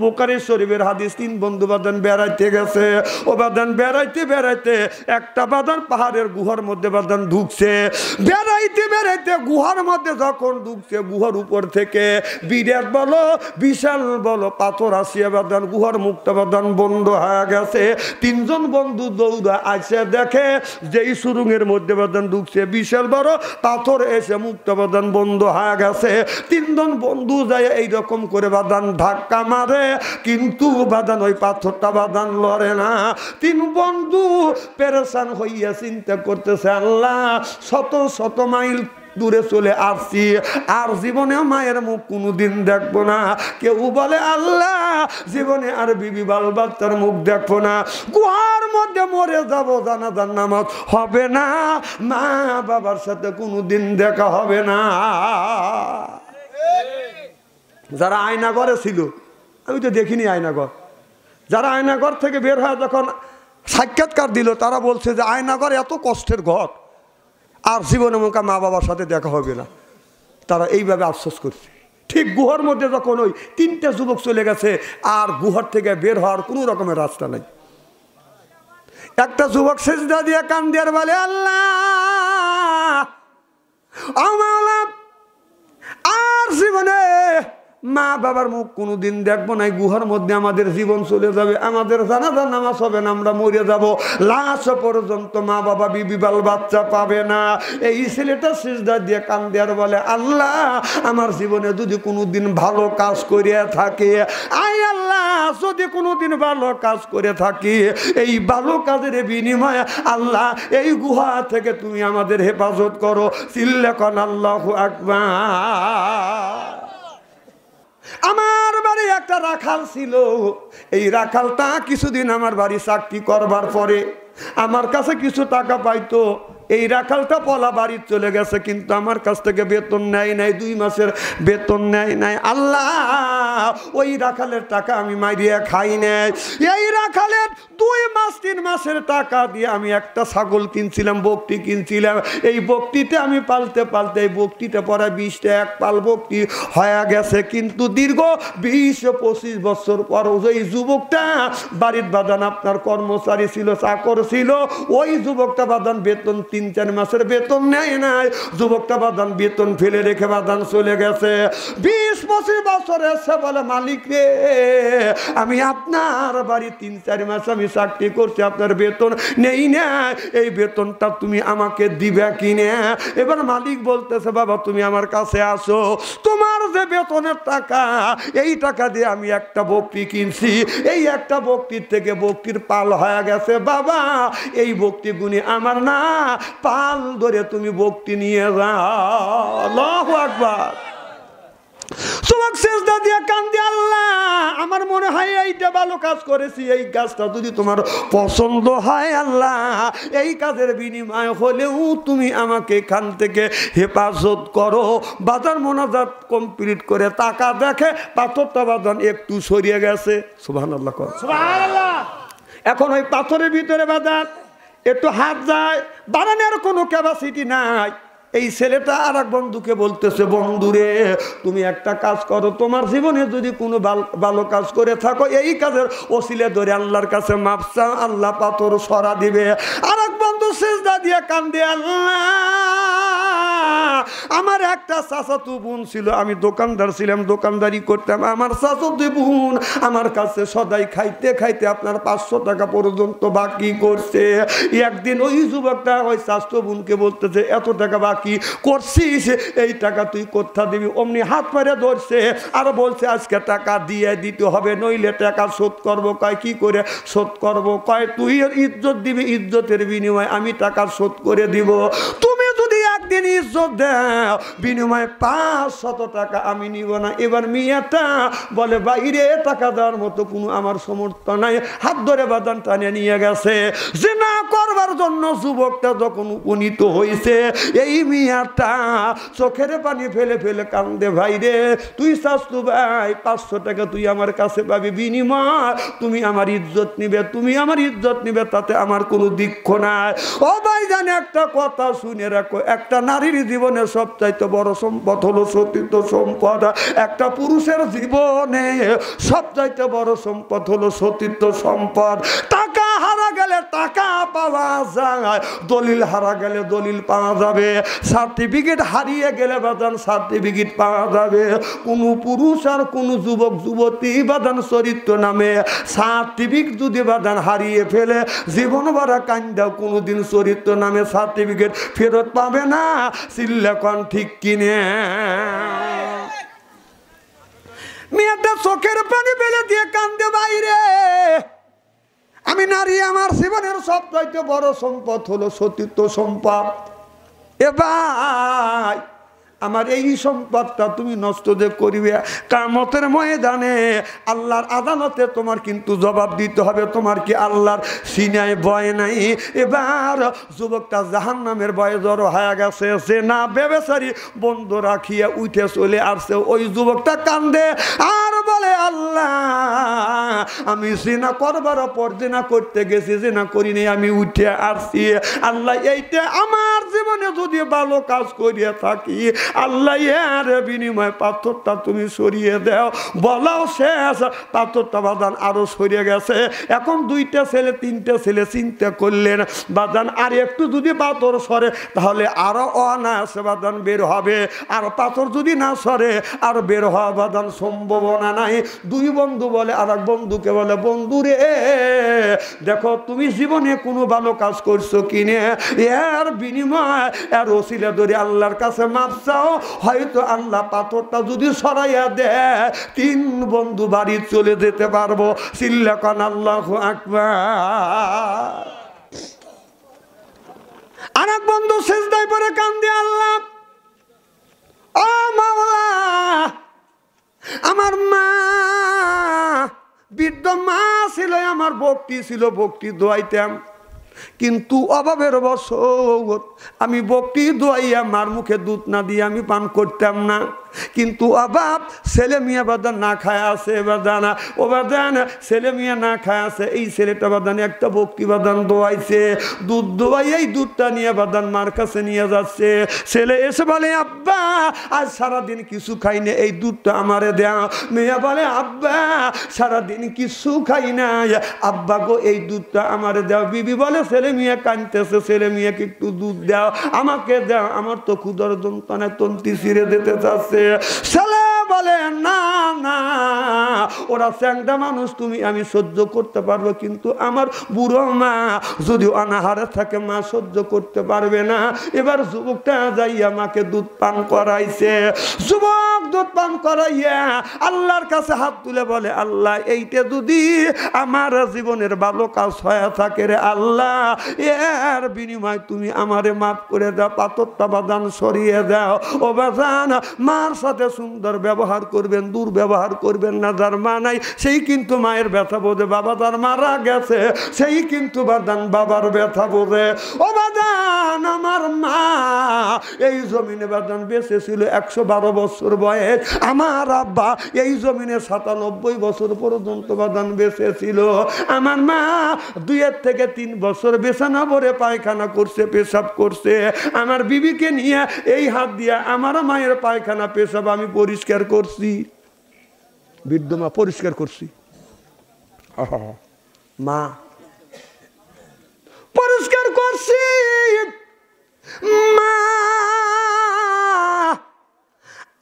বুখারী শরীফের হাদিস। 3 বন্ধু বাদান বেড়াইতে গেছে। ও বাদান বেড়াইতে বেড়াইতে একটা বাদান পাহাড়ের গুহার মধ্যে বাদান ঢুকছে। বেড়াইতে বেড়াইতে গুহার মধ্যে যখন ঢুকছে, গুহার উপর থেকে বিরাট বলো বিশাল বলো পাথর আসিয়া বাদান গুহার মুখটা বাদান বন্ধ হয়ে গেছে। 3 জন বন্ধু দৌড়া আসে দেখে যেই সুরুঙের মধ্যে বাদান ঢুকছে বিশাল বড় পাথর এসে মুখটা বাদান বন্ধ হয়ে গেছে। 3 জন বন্ধু যায় এইরকম করে বাদান ধাক্কা মারে, কিন্তু বাদান ওই পাথরটা বাদান লড়ে না। 3 বন্ধু পেরেশান হইয়া চিন্তা করতেছে, আল্লাহ শত শত মাইল দূরে চলে আসছি, আর জীবনে মায়ের মুখ কোনোদিন দেখবো না। কেউ বলে আল্লাহ জীবনে আর বিবি বাল বাচ্চার মুখ দেখবো না, গুহার মধ্যে মরে যাবো, জানাজার নামাজ হবে না, মা বাবার সাথে কোনোদিন দেখা হবে না। যারা আয়নাগরে ছিল, আমি তো দেখিনি আয়নাগর, যারা আয়নাগর থেকে বের হয়ে যখন সাক্ষাৎকার দিল তারা বলছে যে আয়নাগর এত কষ্টের ঘর, আর জীবনে মুখা মা বাবার সাথে দেখা হবে না। তারা এইভাবে আফসোস করছে। ঠিক গুহার মধ্যে যখন ওই 3টা যুবক চলে গেছে, আর গুহার থেকে বের হওয়ার কোনো রকমের রাস্তা নাই। একটা যুবক সেজদা দিয়ে কান্দে আর বলে, আল্লাহ আর জীবনে মা বাবার মুখ কোনোদিন দেখবো না, গুহার মধ্যে আমাদের জীবন চলে যাবে, আমাদের জানাজার নামাজ হবে না, আমরা মরে যাব, লাশ পর্যন্ত মা বাবা বিবি বাল বাচ্চা পাবে না। এই ছেলেটা সিজদা দিয়ে কান্দে আর বলে, আল্লাহ আমার জীবনে যদি কোনোদিন ভালো কাজ করিয়া থাকে, আয় আল্লাহ যদি কোনোদিন ভালো কাজ করে থাকি, এই ভালো কাজের বিনিময়ে আল্লাহ এই গুহা থেকে তুমি আমাদের হেফাজত করো। চিল্লা কোন আল্লাহু আকবার। আমার বাড়ি একটা রাখাল ছিল। এই রাখালটা কিছুদিন আমার বাড়ি চাকরি করবার পরে আমার কাছে কিছু টাকা পাইতো। এই রাখালটা পলা বাড়ি চলে গেছে, কিন্তু আমার কাছ থেকে বেতন নেয় নাই, 2 মাসের বেতন নেয় নাই। আল্লাহ ওই রাখালের টাকা আমি মাইরিয়া খাই নাই। এই রাখালের 2 মাস 3 মাসের টাকা দিয়ে আমি একটা ছাগল কিনছিলাম, বকটি কিনছিলাম। এই বকটিতে আমি পালতে পালতে এই বকটিতে পরে 20টা এক পাল বকটি হয়ে গেছে, কিন্তু দীর্ঘ 20-25 বছর পর ওই যুবকটা বাড়ির বাদান আপনার কর্মচারী ছিল, চাকর ছিল। ওই যুবকটা বাদান বেতন 3-4 মাসের বেতন নেয় নাই। যুবকটা বাদান বেতন ফেলে রেখে বাদান চলে গেছে। 20-25 বছর এসে বলে, মালিক রে আমি আপনার বাড়ি 3-4 মাস আমি চাকরি করছি, আপনার বেতন নেই না, এই বেতনটা তুমি আমাকে দিবে কিনা? এবার মালিক বলতেছে, বাবা তুমি আমার কাছে আসো, তোমার যে বেতনের টাকা এই টাকা দিয়ে আমি একটা বকরি কিনছি, এই একটা বকরির থেকে বকরির পাল হয়ে গেছে, বাবা এই বকরি গুনি আমার না, পাল ধরে তুমি বকরি নিয়ে যাও। আল্লাহু আকবার। যুবক সেজদা দিয়ে কান্দে, আল্লাহ আমার মনে হয় এইটা ভালো কাজ করেছি, এই কাজটা যদি তোমার পছন্দ হয় আল্লাহ এই কাজের বিনিময় হলেও তুমি আমাকে এখান থেকে হেফাজত করো। বাজার মোনাজাত কমপ্লিট করে টাকা দেখে পাথরটা বাদান একটু সরিয়ে গেছে। সুবহানাল্লাহ সুবহানাল্লাহ। এখন ওই পাথরের ভিতরে বাদান একটু হাত যায়, বানানোর কোনো ক্যাপাসিটি নাই। এই ছেলেটা আর এক বন্ধুকে বলতেছে, বন্ধুরে তুমি একটা কাজ করো, তোমার জীবনে যদি কোনো ভালো কাজ করে থাকো এই কাজের ওসিলে ধরে আল্লাহর কাছে মাপ চাও, আল্লাহ পাথর সরা দিবে। আর এক বন্ধু সিজদা দিয়ে কান্দে, আল্লাহ আমার একটা চাচাতো বোন ছিল, আমি দোকানদার ছিলাম, দোকানদারি করতাম, আমার চাচাতো বোন আমার কাছে সদাই খাইতে খাইতে আপনার 500 টাকা পর্যন্ত বাকি করছে। একদিন ওই যুবকটা ওই চাচাতো বোনকে বলতেছে, এত টাকা বাকি করছিস, এই টাকা তুই কোথা দিবি? অমনি হাত মেরে ধরছে আর বলছে, আজকে টাকা দিয়ে দিতে হবে, নইলে টাকা শোধ করবো। কয় কি করে শোধ করবো? কয় তুই ইজ্জত দিবি, ইজ্জতের বিনিময়ে আমি টাকা শোধ করে দিব। তুমি যদি একদিন ইজ্জত দাও বিনিময়ে 500 টাকা আমি নিব না। এবার মেয়েটা বলে, বাইরে টাকা দেওয়ার মতো কোনো আমার সমর্থ নাই, হাত ধরে বাদান টানে নিয়ে গেছে। জিনা করবার জন্য যুবকটা যখন উপনীত হয়েছে, এই মেয়েটা চোখের পানি ফেলে ফেলে কান্দে, ভাই রে তুই চাচ্ছু ভাই 500 টাকা তুই আমার কাছে পাবি, বিনিময় তুমি আমার ইজ্জত নিবে, তুমি আমার ইজ্জত নিবে, তাতে আমার কোনো দুঃখ নাই। ও ভাই জানে একটা কথা শুনে রাখো, একটা নারীর জীবনে সবচাইতে বড় সম্পদ হলো সতীত্ব সম্পদ। একটা পুরুষের জীবনে সবচাইতে বড় সম্পদ হলো সতীত্ব সম্পদ। টাকা হারা গেলে টাকা পাওয়া যায়, দলিল হারা গেলে দলিল পাওয়া যাবে, সার্টিফিকেট হারিয়ে গেলে বাদান সার্টিফিকেট পাওয়া যাবে। কোনো পুরুষ আর কোনো যুবক যুবতী বাদান চরিত্র নামে সার্টিফিকেট যদি বাদান হারিয়ে ফেলে জীবন ভরা কান্দাও কোনোদিন চরিত্র নামে সার্টিফিকেট ফেরত পাবে না। সিল্লেকন ঠিক কিনে মেয়েটা চোখের পানি ফেলে দিয়ে কান্দে, বাইরে আমি নারী, আমার জীবনের সবচাইতে বড় সম্পদ হলো সতীত্ব সম্পদ। এ ভাই, আমার এই সম্পদটা তুমি নষ্ট যে করিবে, কিয়ামতের ময়দানে আল্লাহর আদালতে তোমার কিন্তু জবাব দিতে হবে। তোমার কি আল্লাহর সিনায় ভয় নাই? এবার যুবকটা জাহান্নামের ভয়ে জড়ো হয়ে গেছে, সে না বেবেচারি বন্ধ রাখিয়া উঠে চলে আসছে। ওই যুবকটা কান্দে আর বলে, আল্লাহ আমি জিনা করবার পর জিনা করতে গেছি, জিনা করিনি, আমি উঠে আসছি। আল্লাহ এইটা আমার জীবনে যদি ভালো কাজ করিয়া থাকি, আল্লাহ এর বিনিময় পাথরটা তুমি সরিয়ে দাও। বলাও শেষ, পাথরটা বাদান আরো সরিয়ে গেছে। এখন দুইটা ছেলে তিনটা ছেলে চিন্তা করলেন, বাদান আর একটু যদি পাথর সরে তাহলে আরো অনায়াসে বাদান বের হবে, আর পাথর যদি না সরে আর বের হওয়া বাদান সম্ভাবনা নাই। দুই বন্ধু বলে আর এক বন্ধুকে বলে, বন্ধু রে দেখো তুমি জীবনে কোনো ভালো কাজ করছো কিনে, এর বিনিময় এর ওসিলা ধরে আল্লাহর কাছে মাপ চাও, হয়তো আল্লাহ পাথরটা যদি সরাইয়া দেয় তিন বন্ধু বাড়ি চলে যেতে পারবো। চিল্লাকান আল্লাহু আকবার। আরেক বন্ধু সিজদায় পড়ে কান্দে, আল্লাহ ও মাওলা, আমার মা বৃদ্ধ মা ছিল, আমার ভক্তি ছিল, ভক্তি দোয়াইতাম, কিন্তু অভাবের বশত আমি ভক্তি দোয়াইয়া মার মুখে দুধ না দিয়ে আমি পান করতাম না। কিন্তু অভাব, ছেলে মেয়ে বাদান না খায় আছে, বাদান ও বাদান ছেলে মেয়ে না খায় আছে। এই ছেলেটা বাদান একটা ভক্তি বাদান দোয়াইছে, দুধ দোয়াই এই দুধটা নিয়ে বাদান মার কাছে নিয়ে যাচ্ছে। ছেলে এসে বলে, আব্বা আজ সারাদিন কিছু খাইনি, এই দুধটা আমারে দেও। মেয়ে বলে, আব্বা সারাদিন কিছু খাই নাই, আব্বা গো এই দুধটা আমারে দেও। বিবি বলে, ছেলে মেয়ে কাঁদতেছে, ছেলে মেয়েকে একটু দুধ দাও, আমাকে দাও, আমার তো ক্ষুধার যন্ত্রণায় তন্তি ছিঁড়ে দিতে চাচ্ছে। ছেলে বলে, না না, ওরা চ্যাংদা মানুষ, তুমি আমি সহ্য করতে পারবো, কিন্তু আমার বুড়ো মা যদি অনাহারে থাকে মা সহ্য করতে পারবে না। এবার যুবকটা যাইয়া মাকে দুধ পান করাইছে। যুবক দুধ পান করাইয়া আল্লাহর কাছে হাত তুলে বলে, আল্লাহ এইটা যদি আমার জীবনের ভালো কাজ হয়ে থাকে রে আল্লাহ, এর বিনিময় তুমি আমারে মাফ করে দাও, পাথরটা বাদান সরিয়ে দাও। ও বাজান, মার সাথে সুন্দর ব্যবহার করবেন, দুর্ব্যবহার করবেন না। যার মা নাই সেই কিন্তু মায়ের ব্যথা বোঝে, বাবা যার মারা গেছে সেই কিন্তু বাদান বাবার ব্যথা বোঝে। ও বাদান, আমার মা এই জমিনে বাদান বেঁচে ছিল 112 বছর বয়স, আমার আব্বা এই জমিনে 97 বছর পর্যন্ত বাদান বেঁচে ছিল। আমার মা 2 থেকে 3 বছর বিছানা ভরে পায়খানা করছে, পেশাব করছে। আমার বিবিকে নিয়ে এই হাত দিয়ে আমার মায়ের পায়খানা পেশাব আমি পরিষ্কার করছি, বৃদ্ধ মা পরিষ্কার করছি। মা পরিষ্কার করছি, মা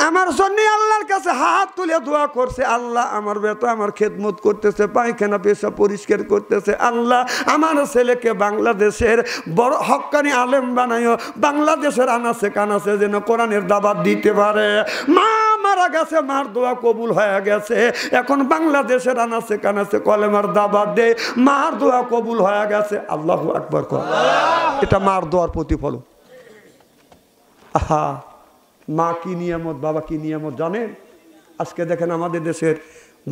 আমার জন্য আল্লাহর কাছে হাত তুলে দোয়া করছে, আল্লাহ আমার বেটা আমার খেদমত করতেছে, পায়খানা পেশা পরিষ্কার করতেছে, আল্লাহ আমার ছেলেকে বাংলাদেশের বড় হক্কানি আলেম বানাইও, বাংলাদেশের আনাচে কানাচে যেন কোরআনের দাওয়াত দিতে পারে। মা মারা গেছে, মার দোয়া কবুল হয়ে গেছে, এখন বাংলাদেশের আনাচে কানাচে কলেমার দাওয়াত দেয়, মার দোয়া কবুল হয়ে গেছে। আল্লাহু আকবার কর, এটা মার দোয়ার প্রতিফলন। আহা, মা কি নিয়ামত, বাবা কি নিয়ামত জানেন? আজকে দেখেন আমাদের দেশের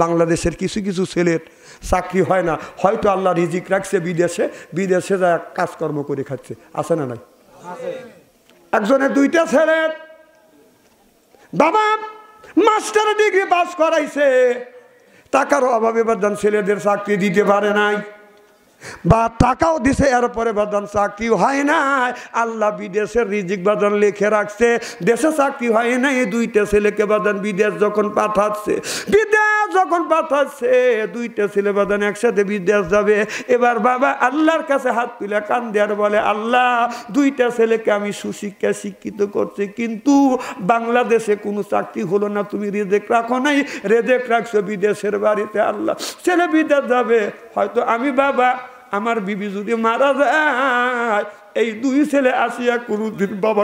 বাংলাদেশের কিছু কিছু ছেলের চাকরি হয় না, হয়তো আল্লাহ রিজিক রাখছে বিদেশে, বিদেশে যা কাজকর্ম করে খাচ্ছে, আছে না নাই? একজনের 2টা ছেলে, বাবা মাস্টার ডিগ্রি পাস করাইছে, টাকার অভাবে বাদান ছেলেদের চাকরি দিতে পারে নাই। বা টাকাও দিছে, এরপরে বাদান চাকরি হয় না। আল্লাহ বিদেশের রিজিক বাদান লিখে রাখছে, দেশে চাকরি হয় না। এই দুইটা ছেলেকে বাদান বিদেশ যখন পাঠাচ্ছে, দুইটা ছেলে বাদান একসাথে বিদেশ যাবে। এবার বাবা আল্লাহর কাছে হাত তুলে কান্দে আর বলে, আল্লাহ দুইটা ছেলেকে আমি সুশিক্ষা শিক্ষিত করছি, কিন্তু বাংলাদেশে কোনো চাকরি হলো না, তুমি রেজেক রাখো নাই, রেজেক রাখছো বিদেশের বাড়িতে। আল্লাহ ছেলে বিদেশ যাবে, হয়তো আমি বাবা আমার বিবি যদি মারা যায়, এই দুই ছেলে আসিয়া কোনোদিন বাবা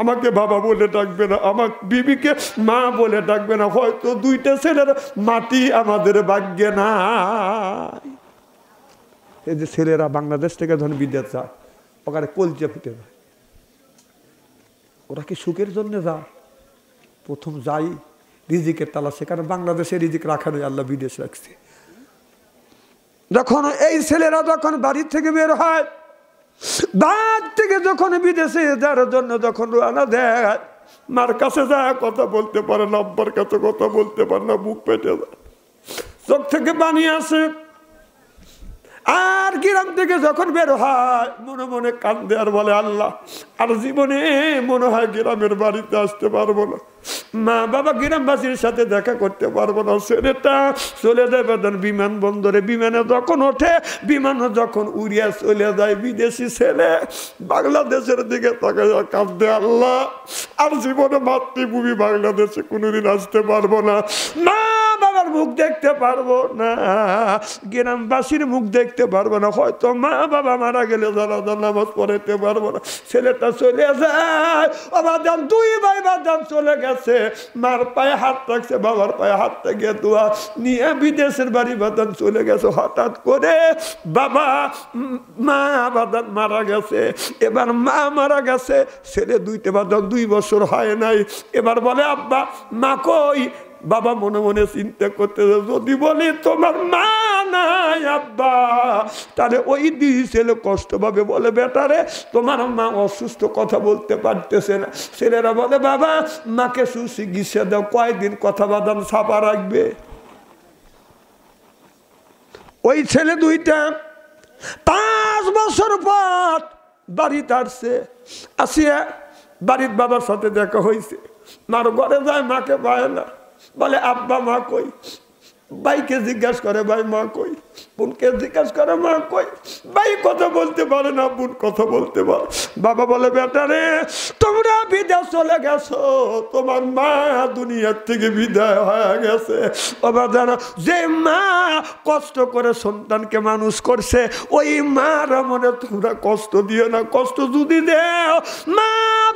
আমাকে বাবা বলে ডাকবে না, আমার বিবিকে মা বলে ডাকবে না, হয়তো দুইটা ছেলের মাটি আমাদের ভাগ্যে না। এই যে ছেলেরা বাংলাদেশ থেকে ধন বিদেশ যায়, ওখানে কলচে ফেটে যায়। ওরা কি সুখের জন্য যায়? প্রথম যাই রিজিকের তালা, সেখানে বাংলাদেশে রিজিক রাখা নেই, আল্লাহ বিদেশ রাখছে। যখন এই ছেলেরা যখন বাড়ি থেকে বের হয়, বাড়ি থেকে যখন বিদেশে যাওয়ার জন্য যখন রওনা দেয়, মার কাছে যায় কথা বলতে পারে না, আব্বার কাছে কথা বলতে পারে না, বুক পেটে যায়, চোখ থেকে পানি আসে। আর গ্রাম থেকে যখন বের হয় মনে মনে কান্দে আর বলে, আল্লাহ আর জীবনে মনে হয় গ্রামের বাড়িতে আসতে পারবো না, মা বাবা গ্রামবাসীর সাথে দেখা করতে পারবো না। ছেলেটা চলে যায় বাদান বিমানবন্দরে, বিমানে যখন ওঠে, বিমানে যখন উড়িয়া চলে যায়, বিদেশি ছেলে বাংলাদেশের দিকে তাকায় কাঁদে, আল্লাহ আর জীবনে মাতৃভূমি বাংলাদেশে কোনোদিন আসতে পারবো না, মা বাবার মুখ দেখতে পারবো না, গ্রামবাসীর মুখ দেখতে পারবো না, হয়তো মা বাবা মারা গেলে জানাজা নামাজ পড়াইতে পারবো না। ছেলেটা চলে যায়, বাদান দুই ভাই বাদান চলে গেছে, মার পায়ে হাত রাখছে, বাবার পায়ে হাত থেকে দোয়া নিয়ে বিদেশের বাড়ি বাদান চলে গেছে। হঠাৎ করে বাবা মা বাদান মারা গেছে, এবার মা মারা গেছে, ছেলে দুইটা বাদান 2 বছর হয় নাই। এবার বলে, আব্বা মা কই? বাবা মনে মনে চিন্তা করতে, যদি বলি তোমার মা নাই আব্বা, তাহলে ওই দুই ছেলে কষ্ট পাবে, বলে বেটারে তোমার মা অসুস্থ, কথা বলতে পারতেছে না। ছেলেরা বলে, বাবা মাকে সুচিকিৎসা দাও, কয়েকদিন কথা বাদাম ছাপা রাখবে। ওই ছেলে দুইটা 5 বছর পর বাড়িতে আসছে, আসিয়া বাড়ির বাবার সাথে দেখা হয়েছে, মার ঘরে যায়, মাকে পায় না, বলে আব্বা মা কই? ভাইকে জিজ্ঞাসা করে, ভাই মা কই? বোনকে জিজ্ঞাসা করে, মা কই? ভাই কথা বলতে পারে না, বোন কথা বলতে পারে। বাবা বলে, বেটারে তোমরা বিদেশ চলে গেছো, তোমার মা দুনিয়ার থেকে বিদায় হয়ে গেছে। বাবা জানো, যে মা কষ্ট করে সন্তানকে মানুষ করছে, ওই মার মনে তোমরা কষ্ট দিও না। কষ্ট যদি দেও, মা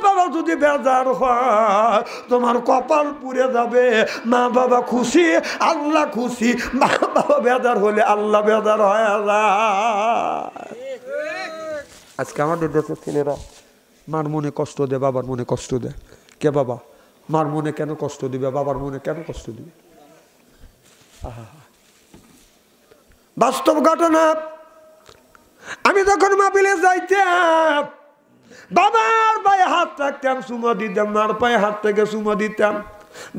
বাবা যদি বেজার হয়, তোমার কপাল পুড়ে যাবে। মা বাবা খুশি, আল্লাহ খুশি, মা বাবা বেজার হলে আল্লাহ বেজার হয়ে যায়। আজকে আমাদের দেশের ছেলেরা মার মনে কষ্ট দেয়, বাবার মনে কষ্ট দেয়। কে বাবা? মার মনে কেন কষ্ট দিবে, বাবার মনে কেন কষ্ট দিবে? বাস্তব ঘটনা। আমি যখন মাহফিলে যাইতাম, বাবার পায়ে হাত রাখতাম, চুমা দিতাম, মার পায়ে হাত থেকে চুমা দিতাম।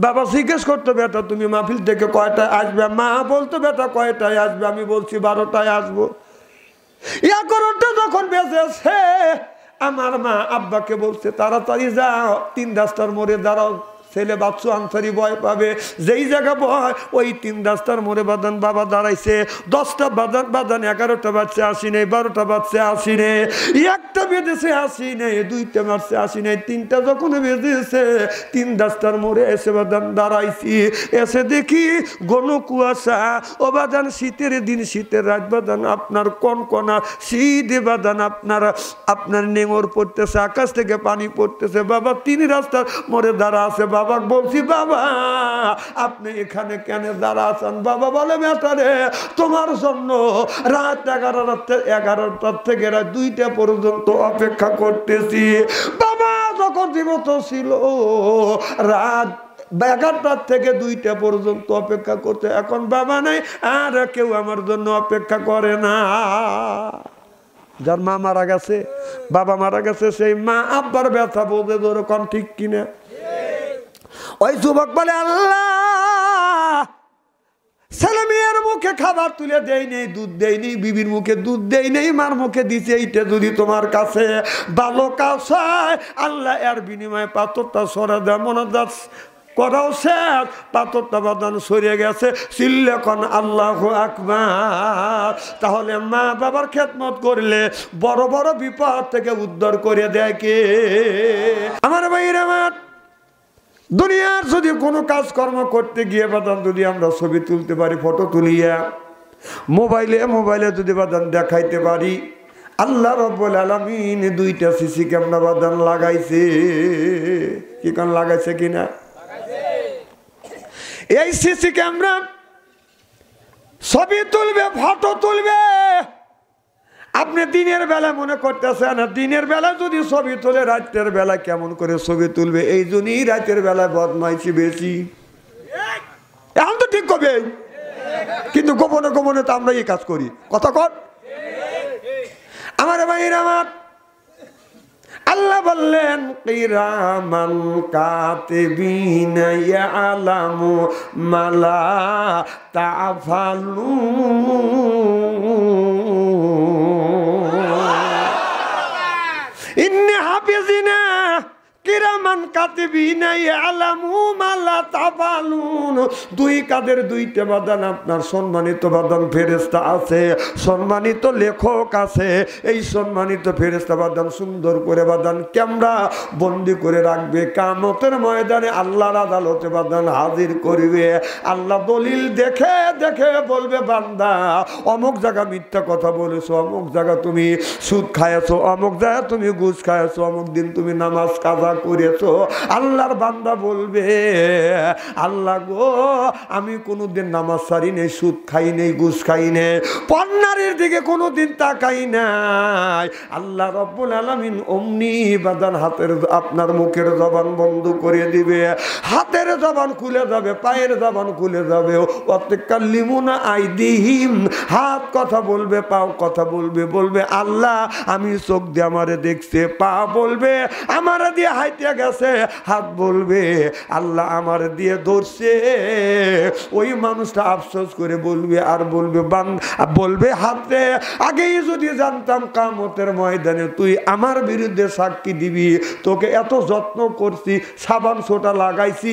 বাবা জিজ্ঞেস করতো, বেটা তুমি মাহফিল থেকে কয়টায় আসবে? মা বলতো, বেটা কয়টায় আসবে? আমি বলছি 12টায় আসবো। 11টা যখন বেজেছে, আমার মা আব্বাকে বলছে, তাড়াতাড়ি যাও, 3 রাস্তার মোড়ে দাঁড়াও, ছেলে বাচ্চু আনসারি ভয় পাবে। যেই জায়গা ভয়, ওই 3 রাস্তার মোড়ে বাদান বাবা দাঁড়াইছে। 10টা বাদান 11টা বাচ্চা আসি নেই, 12টা বাচ্চা আসি নেই, 1টা বেজেছে আসি নেই, 2টা বাচ্চা আসি নেই, 3টা যখন বেজেছে, 3 রাস্তার মোড়ে এসে বাদান দাঁড়াইছি। এসে দেখি ঘন কুয়াশা। ও বাদান শীতের দিন, শীতের রাত বাদান, আপনার কনকনা শীত বাদান, আপনার নেঙর পড়তেছে, আকাশ থেকে পানি পড়তেছে। বাবা 3 রাস্তার মোড়ে দাঁড়া আছে। বাবা বলছি, বাবা আপনি এখানে কেন দাঁড়া আছেন? বাবা বলে, বেটারে তোমার জন্য রাত 11টার থেকে রাত 2টা পর্যন্ত অপেক্ষা করতেছি। বাবা যখন জীবিত ছিল, রাত 11টার থেকে 2টা পর্যন্ত অপেক্ষা করতে, এখন বাবা নাই, আর কেউ আমার জন্য অপেক্ষা করে না। যার মা মারা গেছে, বাবা মারা গেছে, সেই মা আব্বার ব্যথা বোঝে, ওরকম ঠিক কিনা? ওই যুবক বলে, আল্লাহ ছেলে মেয়ের মুখে খাবার তুলে দেই নেই, দুধ দেই নেই, বিবির মুখে দুধ দেই নেই, মার মুখে দিছে, এইটা যদি তোমার কাছে ভালো কাজ হয়, আল্লাহ এর বিনিময়ে পাথরটা সরে দেয়। মনে যাচ্ছে করাও শেষ, পাথরটা বাদান সরিয়ে গেছে, চিল্লে কোন আল্লাহু আকবার। তাহলে মা বাবার খেদমত করলে বড় বড় বিপদ থেকে উদ্ধার করে দেয় কে? আমার ভাইরা, আমার দুনিয়ার যদি কোনো কাজকর্ম করতে গিয়ে বাদান যদি আমরা ছবি তুলতে পারি, ফটো তুলিয়া মোবাইলে যদি বাদান দেখাইতে পারি, আল্লাহ রাব্বুল আলামিন 2টা সিসি ক্যামেরা বাদান লাগাইছে। কি কান লাগাইছে কিনা? এই সিসি ক্যামেরা ছবি তুলবে, ফটো তুলবে। আপনি দিনের বেলা মনে করতেছেন, দিনের বেলা যদি ছবি তোলে, রাতের বেলা কেমন করে ছবি তুলবে? এই জন্যই রাতের বেলায় বদমাইশি বেশি। এখন তো ঠিক কবে, কিন্তু গোপনে গোপনে তো আমরা এই কাজ করি। কথা কর আমার ভাইরা, আমার আল্লাহ বললেন কিরামান কাতিবিনা ইয়ালামু মা লা তাফালুন। ইন্নী হাফিজিনা কিরামান কাতিবিনা ইয়ালামু মা লা তাফালুন। 2 কাদের 2টা বাদান আপনার সম্মানিত বাদান ফেরেশতা আছে, সম্মানিত লেখক আছে। এই সম্মানিত ফেরেশতা বাদান সুন্দর করে বাদান ক্যামেরা বন্দি করে রাখবে। কিয়ামতের ময়দানে আল্লাহর আদালতে বাদান হাজির করবে। আল্লাহ দলিল দেখে দেখে বলবে, বান্দা অমুক জায়গা মিথ্যা কথা বলেছো, অমুক জায়গা তুমি সুদ খাইছো, অমুক জায়গা তুমি ঘুষ খাইছো, অমুক দিন তুমি নামাজ কাজা করেছো। আল্লাহর বান্দা বলবে, আল্লাহ গো, আমি কোনোদিন নামাজ ছাড়ি নেই, সুদ খাই নেই, ঘুষ খাই নেই, পর্নারীর দিকে কোনোদিন তাকাই নাই। আল্লাহ রাব্বুল আলামিন অমনি বাদান হাতের আপনার মুখের জবান বন্ধ করে দিবে, হাতের জবান খুলে যাবে, পায়ের জবান খুলে যাবে। ওয়াতাকাল্লিমুনা আইদিহিম, হাত কথা বলবে, পাও কথা বলবে। বলবে আল্লাহ আমি চোখ দিয়ে আমারে দেখছে, পা বলবে আমারে দিয়ে হাইতে গেছে, হাত বলবে আল্লাহ আমার দিয়ে ধরছে। ওই মানুষটা আফসোস করে বলবে, আর বলবে হাতে আগেই যদি জানতাম কিয়ামতের ময়দানে তুই আমার বিরুদ্ধে সাক্ষী দিবি, তোকে এত যত্ন করছি, সাবান সোটা লাগাইছি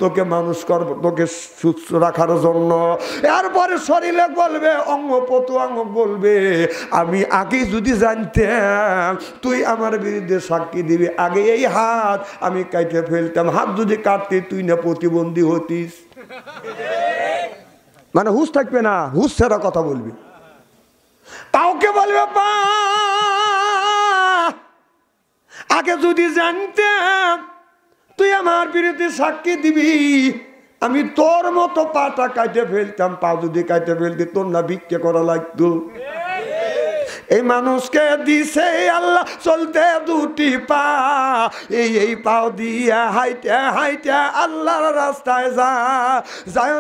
তোকে মানুষ করব, তোকে সুস্থ রাখার জন্য। এরপরে শরীরে বলবে, অঙ্গ প্রত্যঙ্গ বলবে, আমি আগেই যদি জানতাম তুই আমার বিরুদ্ধে সাক্ষী দিবি, আগে এই হাত আমি কাটে ফেলতাম। হাত যদি কাটতে তুই না প্রতিবন্ধী হতিস। মানে হুঁশ থাকবে না, হুঁশ ছাড়া কথা বলবি। কাউকে বলবে, পা আগে যদি জানতাম তুই আমার বিরুদ্ধে সাক্ষী দিবি, আমি তোর মতো পাটা কাটে ফেলতাম। পা যদি কাটে ফেলতে তোর না ভিক্ষা করা লাগতো। এই মানুষকে দিছে আল্লাহ চলতে 2টি পা, এই পাও দিয়া হাইতে হাইতে আল্লাহর রাস্তায় যায়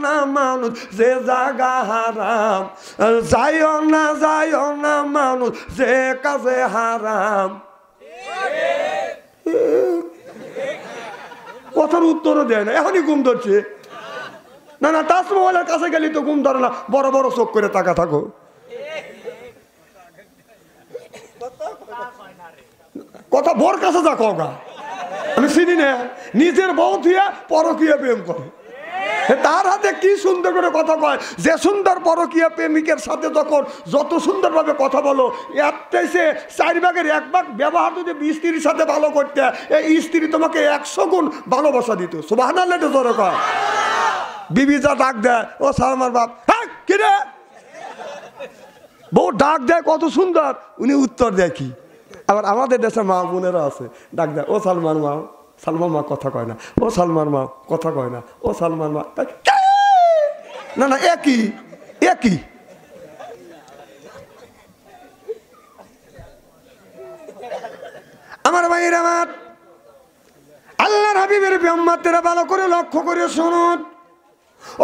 না মানুষ যে জায়গা হারাম, যায় না মানুষ যে কাজে হারাম। কথার উত্তরও দেয় না, এখনই ঘুম ধরছে। না তাজমহলের কাছে গেলি তো ঘুম ধরে না, বড় বড় চোখ করে তাকা থাকো। কথা বোর কাছে যা কগা, আমি চিনি না, নিজের বউ থুয়া পরকীয়া প্রেম করে। তার হাতে কি সুন্দর করে কথা কয়, যে সুন্দর পরকীয়া প্রেমিকের সাথে যখন যত সুন্দরভাবে কথা বলো, একটাই সে 4 ভাগের 1 ভাগ ব্যবহার যদি স্ত্রীর সাথে ভালো করতে, এই স্ত্রী তোমাকে 100 গুণ ভালোবাসা দিত। সুবহানাল্লাহ জোরে কয়। বিবি যা ডাক দেয়, ও সালমার বাপ, হ্যাঁ কি রে, বউ ডাক দেয় কত সুন্দর, উনি উত্তর দেয় কি। আবার আমাদের দেশে মা বোনেরা আছে, ডাক দেয়, ও সালমান মা, সালমান মা কথা কয় না, ও সালমান মা কথা কয় না, ও সালমান মা। না একই আমার ভাইয়ের, আমার আল্লাহর হাবিবের উম্মতেরা ভালো করে লক্ষ্য করে শুনুন।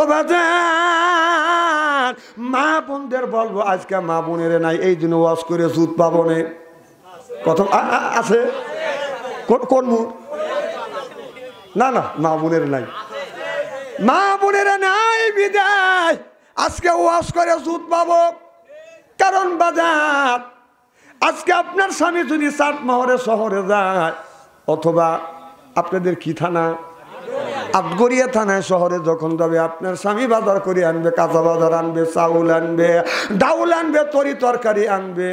ও বাজার মা বোনদের বলবো, আজকে মা বোনের নাই, এই জন্য ওয়াজ করে সুদ পাবো না। কথা আছে কোন মুখ? না মা বোনের নাই, মা বোনেরা নাই বিদায় আজকে ওয়াজ করে সুদ পাবো। কারণ বাজার আজকে আপনার স্বামী যদি চাটমোহরে শহরে যায়, অথবা আপনাদের কি থানা, আটগড়িয়া থানায় শহরে যখন যাবে, আপনার স্বামী বাজার করে আনবে, কাঁচা বাজার আনবে, চাউল আনবে, ডাউল আনবে, তরি তরকারি আনবে।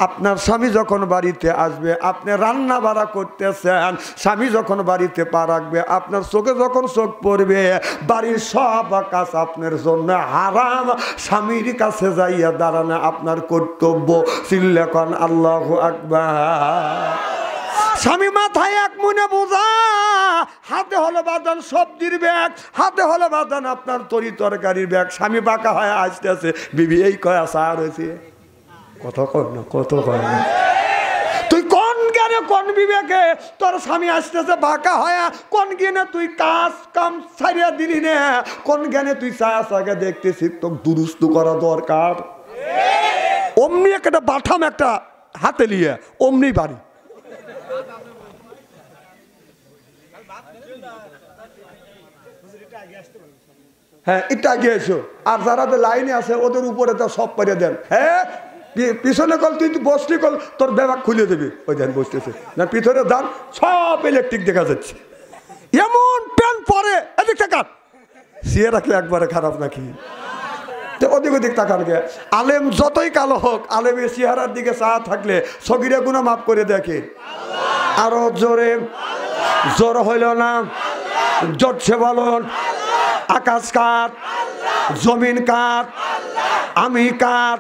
আপনার স্বামী যখন বাড়িতে আসবে, আপনি রান্না বাড়া করতেছেন, স্বামী যখন বাড়িতে পা রাখবে, আপনার চোখে যখন চোখ পড়বে, বাড়ির সব কাজ আপনার জন্য হারাম। স্বামীর কাছে যাইয়া দাঁড়ানো আপনার কর্তব্য। চিল্লাকান আল্লাহু আকবার। স্বামী মাথায় এক মনে বোঝা, হাতে হলো বাদান সবজির ব্যাগ, হাতে হলো বাদান আপনার তরি তরকারির ব্যাগ। স্বামী বাঁকা হয়ে আসতেছে, বিবি এই কয়া সার হয়েছে, কত কর না, কত কর না। তুই কোন জ্ঞানে কোন বিবেকে তোর স্বামী আসতেছে বাঁকা হয়ে, কোন জ্ঞানে তুই কাজ কাম ছাড়িয়া দিলি না, কোন জ্ঞানে তুই ছায়া ছাকে দেখতেছিস, তোর দুরুস্ত করা দরকার। অমনি একটা বাঠাম একটা হাতে নিয়ে অমনি বাড়ি। হ্যাঁ, এটা আগে এসো। আর যারা লাইনে আছে ওদের উপরে তো সব পারিয়ে দেন। হ্যাঁ, পিছনে কল তুই বসলি কল তোর ব্যাগ খুলে দেবে। ওই দেন বসতেছে না, পিছনে দান সব ইলেকট্রিক দেখা যাচ্ছে। এমন প্যান পরে এদিক টাকা সিয়ে রাখলে একবারে খারাপ নাকি? ওদিক ওদিক তাকান গে। আলেম যতই কালো হোক, আলেমের চেহারার দিকে চা থাকলে সগিরা গুনাহ মাফ করে দেখে। আরো জোরে, জোর হইল না, জোরছে বলুন। আকাশ কার, জমিন কার, আমি কার,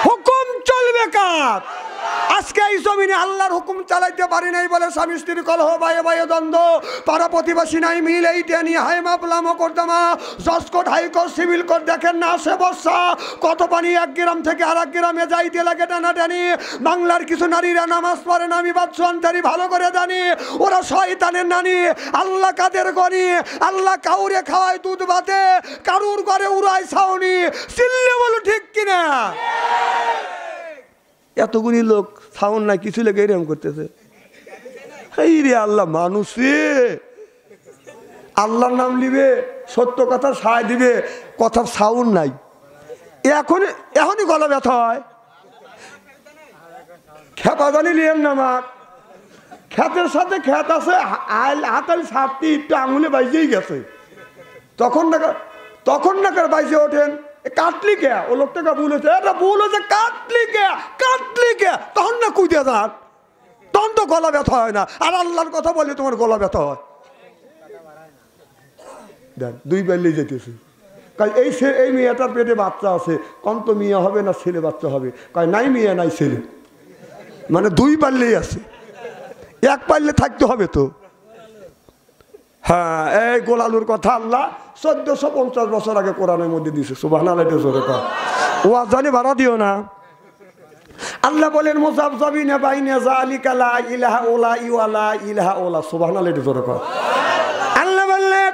হুকুম চলবে কার? আজকে এই জমিনে আল্লাহর হুকুম চালাইতে পারি নাই বলে স্বামী স্ত্রীর কলহ, ভাইয়ে ভাইয়ে দ্বন্দ্ব, পাড়া প্রতিবাসী নাই মিল, এইটা নিয়ে হাই মাপলা মোকদ্দমা, জজ কোর্ট, হাইকোর্ট, সিভিল কোর্ট, দেখেন না আসে বর্ষা, কত পানি এক গ্রাম থেকে আর এক গ্রামে যাইতে লাগে টানাটানি। বাংলার কিছু নারীরা নামাজ পড়ে না, আমি বাচ্চু আনতারি ভালো করে জানি, ওরা শয়তানের নানি। আল্লাহ কাদের গনি? আল্লাহ কাউরে খাওয়ায় দুধ ভাতে, কারুর ঘরে উড়ায় ছাউনি। চিল্লে বলো ঠিক কিনা? এতগুলি লোক সাউন্ড নাই, কিছু লেগে এরকম করতেছে। এই রে আল্লাহ, মানুষ রে, আল্লাহর নাম নিবে, সত্য কথা সায় দিবে, কথার সাউন্ড নাই। এখনই গলা ব্যথা হয়। খেপা জানি নিয়েন না মা, খ্যাতের সাথে খ্যাত আছে, হাতালি সাপটি একটু আঙুলে বাইজেই গেছে, তখন নাকার বাইজে ওঠেন। কাটলি কে? ও লোকটাকে বলেছে, এটা ভুল হয়েছে, কাটলি কে? তখন না কুইতে যান, তখন তো গলা ব্যথা হয় না। আর আল্লাহর কথা বলে তোমার গলা ব্যথা হয়। দেখ, দুই বেললেই যেতেছে। কাল এই মেয়েটার পেটে বাচ্চা আছে, কোন তো মেয়ে হবে না ছেলে বাচ্চা হবে? কয় নাই মেয়ে নাই ছেলে, মানে দুই পারলেই আছে, এক পারলে থাকতে হবে তো। হ্যাঁ, এই গোলালুর কথা আল্লাহ 1450 বছর আগে কোরআনের মধ্যে দিয়েছে। সুবহানাল্লাহ, জোরে কর। ওয়াজ জানি বাড়া দিও না। আল্লাহ বলেন মুযাবযাবিনা বাইনা যালিকা লা ইলাহা ইল্লা লা ইলাহা ইল্লা। সুবহানাল্লাহ, জোরে কর। আল্লাহ বললেন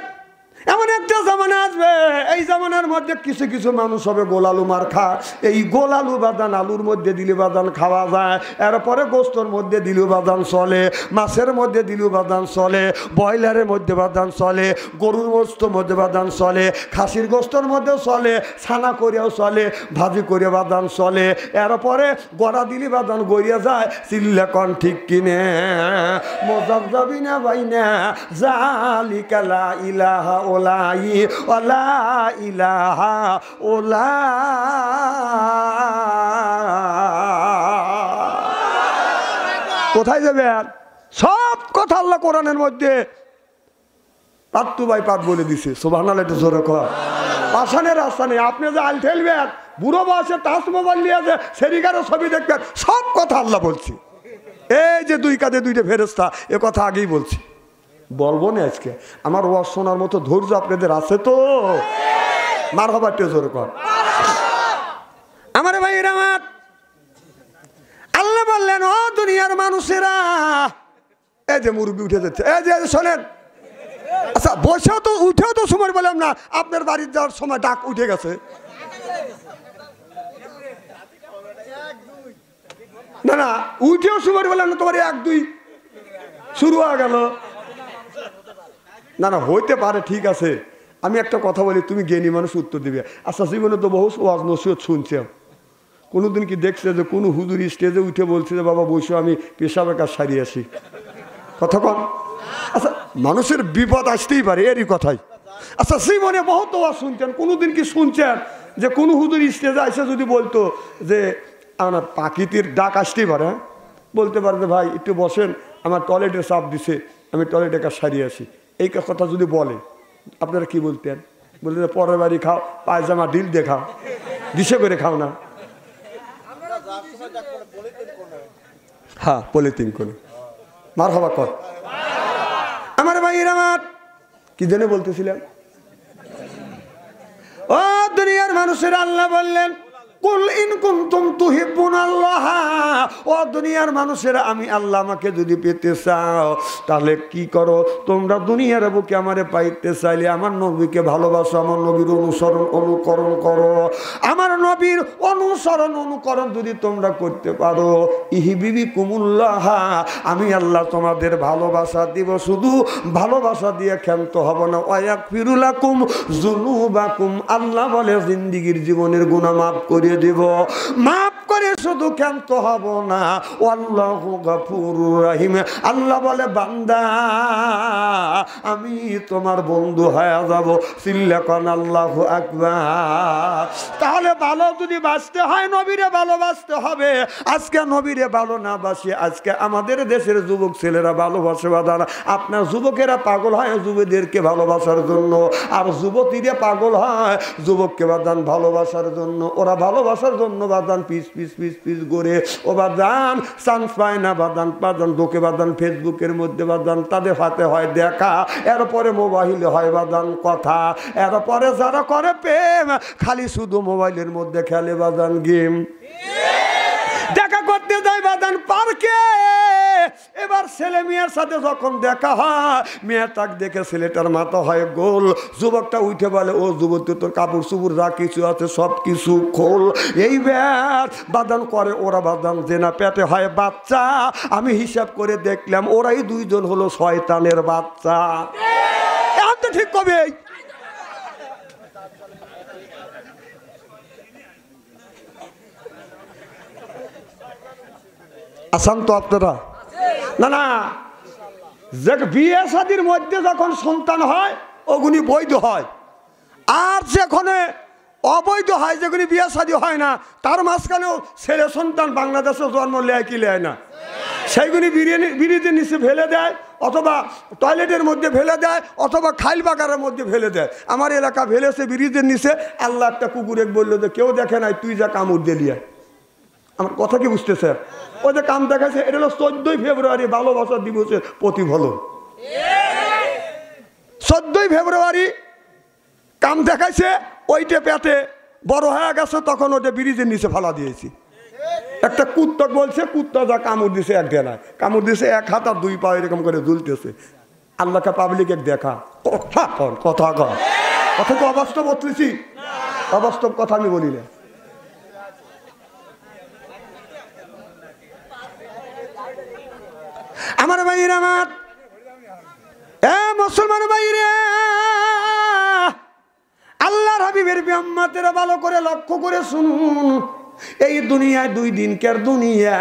এমন একটা জামানা আসবে, এই জামানার মধ্যে কিছু কিছু মানুষ হবে গোলালু মার্খা। এই গোলালু বাদান আলুর মধ্যে দিলে বাদান খাওয়া যায়, এরপরে গোস্তর মধ্যে দিলেও বাদান চলে, মাছের মধ্যে দিলেও বাদান চলে, ব্রয়লারের মধ্যে বাদান চলে, গরুর গোস্তর মধ্যে বাদান চলে, খাসির গোস্তর মধ্যেও চলে, ছানা করেও চলে, ভাজি করে বাদান চলে, এরপরে গড়া দিলে বাদান গড়িয়ে যায়। চিল্লা কন ঠিক কিনে? মুযাবযাবিনা বাইনা যালিকা লা ইলাহা ওলাই ওলা ইলাহা ওলা। কোথায় যাবে? সব কথা আল্লাহ কোরআনের মধ্যে পাত্তু বাই পাত বলে দিছে। সুবহানাল্লাহ, একটু জোরে কর। পাশানের রাস্তা নেই। আপনি যে আল ঠেলবেন, বুড়ো বয়সে টাচ মোবাইল নিয়ে যে সেরিগারও ছবি দেখবেন, সব কথা আল্লাহ বলছি। এই যে দুই কাঁধে দুইটা ফেরেশতা, এ কথা আগেই বলছি, বলবো না আজকে। আমার ওয়াজ শোনার মতো ধৈর্য আপনাদের আছে তো? মারহাবা, একটু জোরে কর। আমার ভাইরা আমার, আল্লাহ বললেন ও দুনিয়ার মানুষেরা, এই যে মুরব্বী উঠে যাচ্ছে, এই যে শোনেন, আচ্ছা বসেও তো উঠেও তো সময় বললাম না, আপনার বাড়ির যাওয়ার সময় ডাক উঠে গেছে না? না, উঠেও সময় বললাম না, তোমার 1 2 শুরু হয়ে গেল। না না, হইতে পারে, ঠিক আছে। আমি একটা কথা বলি, তুমি জ্ঞানী মানুষ উত্তর দিবে। আচ্ছা, জীবনে তো বহু ওয়াজ নসিহত শুনছে, কোনোদিন কি দেখছে যে কোনো হুজুর স্টেজে উঠে বলছে যে বাবা বসে আমি পেশাবের কাজ সারিয়ে আসি? কথা কম। আচ্ছা, মানুষের বিপদ আসতেই পারে, এরই কথাই। আচ্ছা, জীবনে বহুত ওয়াজ শুনছেন, কোনোদিন কি শুনছেন যে কোনো হুজুর স্টেজে এসে যদি বলতো যে আমার পাখিটির ডাক আসতেই পারে, হ্যাঁ, বলতে পারে যে ভাই একটু বসেন, আমার টয়লেটের চাপ দিছে, আমি টয়লেটের কাজ সারিয়ে আসি, এই কথা যদি বলে আপনারা কি বলতেন? বলতেন পরের বাড়ি খাও, পায়জামা ঢিল দিয়ে খাও, দিশে করে খাও না। হ্যাঁ, পলিথিন করে মার হবা কর। আমার ভাইয়ের আমার কি জন্য বলতেছিলাম? ও দুনিয়ার মানুষের আল্লাহ বললেন কুল ইন কুনতুম তুহিব্বুনাল্লাহ, ও দুনিয়ার মানুষেরা আমি আল্লাহ আমাকে যদি পেতে চাও তাহলে কি করো? তোমরা দুনিয়ার বুকে আমারে পাইতে চাইলে আমার নবীকে ভালোবাসো, আমার নবীর অনুসরণ অনুকরণ করো। আমার নবীর অনুসরণ অনুকরণ যদি তোমরা করতে পারো, ইহিবিবিকুমুল্লাহ, আমি আল্লাহ তোমাদের ভালোবাসা দিব। শুধু ভালোবাসা দিয়ে ক্ষান্ত হব না, ওয়ায়াগফিরু লাকুম যুনুবাকুম, আল্লাহ বলে জিন্দেগীর জীবনের গুনাহ মাফ করে দেব। মাফ করে শুধু ক্ষান্ত হব না, আল্লাহু গফুরুর রহিম, আল্লাহ বলে বান্দা আমি তোমার বন্ধু হয়ে যাব। সিল্লাকান আল্লাহু আকবার। তাহলে ভালো যদি বাঁচতে হয় নবীরে ভালোবাসতে হবে। আজকে নবীরে ভালো না বাসি আজকে আমাদের দেশের যুবক ছেলেরা ভালোবাসে বাদান। আপনার যুবকেরা পাগল হয় যুবতীদেরকে ভালোবাসার জন্য, আর যুবতীরা পাগল হয় যুবককে বাদান ভালোবাসার জন্য। ওরা ভালোবাসার জন্য বাদান পিস পিস পিস পিস করে ও বাদান চান্স পায় না বাদান বাদান ঢোকে বাদান ফেসবুকের মধ্যে বাদান, তাদের হাতে হয় দেখা, এরপরে মোবাইলে হয় বাদান কথা, এরপরে যারা করে প্রেম খালি শুধু মোবাইলের মধ্যে খেলে বাদান গেম। দেখা করতে যায় বাদান পার্কে, এবার ছেলে মেয়ের সাথে যখন দেখা হয় মেয়ে তাক দেখে ছেলেটার মাথা হয় গোল, যুবকটা উঠে বলে ও যুবতী তোর কাপড় চুপড় যা কিছু আছে সব কিছু খোল। এই ব্যাট বাদান করে ওরা বাদান জেনা, পেটে হয় বাচ্চা। আমি হিসাব করে দেখলাম ওরাই দুইজন হলো শয়তানের বাচ্চা। এখন তো ঠিক কবে আসান তো আপনারা? না না, যে বিয়ে শাদীর মধ্যে যখন সন্তান হয় ওগুলি বৈধ হয়, আর যেখানে অবৈধ হয় যেগুলি বিয়ে শাদী হয় না তার মাঝখানেও ছেলে সন্তান বাংলাদেশে জন্ম লেয় কি লেয় না, সেইগুলি ব্রিজের নিচে ফেলে দেয়, অথবা টয়লেটের মধ্যে ফেলে দেয়, অথবা খাইল বাগারের মধ্যে ফেলে দেয়। আমার এলাকা ফেলেছে ব্রিজের নিচে, আল্লাহ একটা কুকুরে বললো যে কেউ দেখে নাই তুই যা কামড় দিলিয়া। আমার কথা কি বুঝতেছে? ওই যে কাম দেখাচ্ছে, এটা হলো 14ই ফেব্রুয়ারি ভালোবাসা দিবসের প্রতিফলন। 14ই ফেব্রুয়ারি কাম দেখাইছে, ওইটা পেটে বড় হয়ে গেছে, তখন ওটা ব্রিজের নিচে ফেলা দিয়েছি। একটা কুত্তা বলছে কুত্তা যা কামড় দিছে এক ডেলায়, কামড় দিছে এক হাত আর দুই পা এরকম করে ঝুলতেছে। আল্লাহকে পাবলিকে দেখা কথা কন, কথা কন, কথা তো অবাস্তব বলতেছি, অবাস্তব কথা আমি বলি না। আমার ভাইরা আমার মুসলমান ভাইরা, আল্লাহর হাবিবের বিয়াম্মাতেরা ভালো করে লক্ষ্য করে শুনুন। এই দুনিয়ায় 2 দিনকার দুনিয়া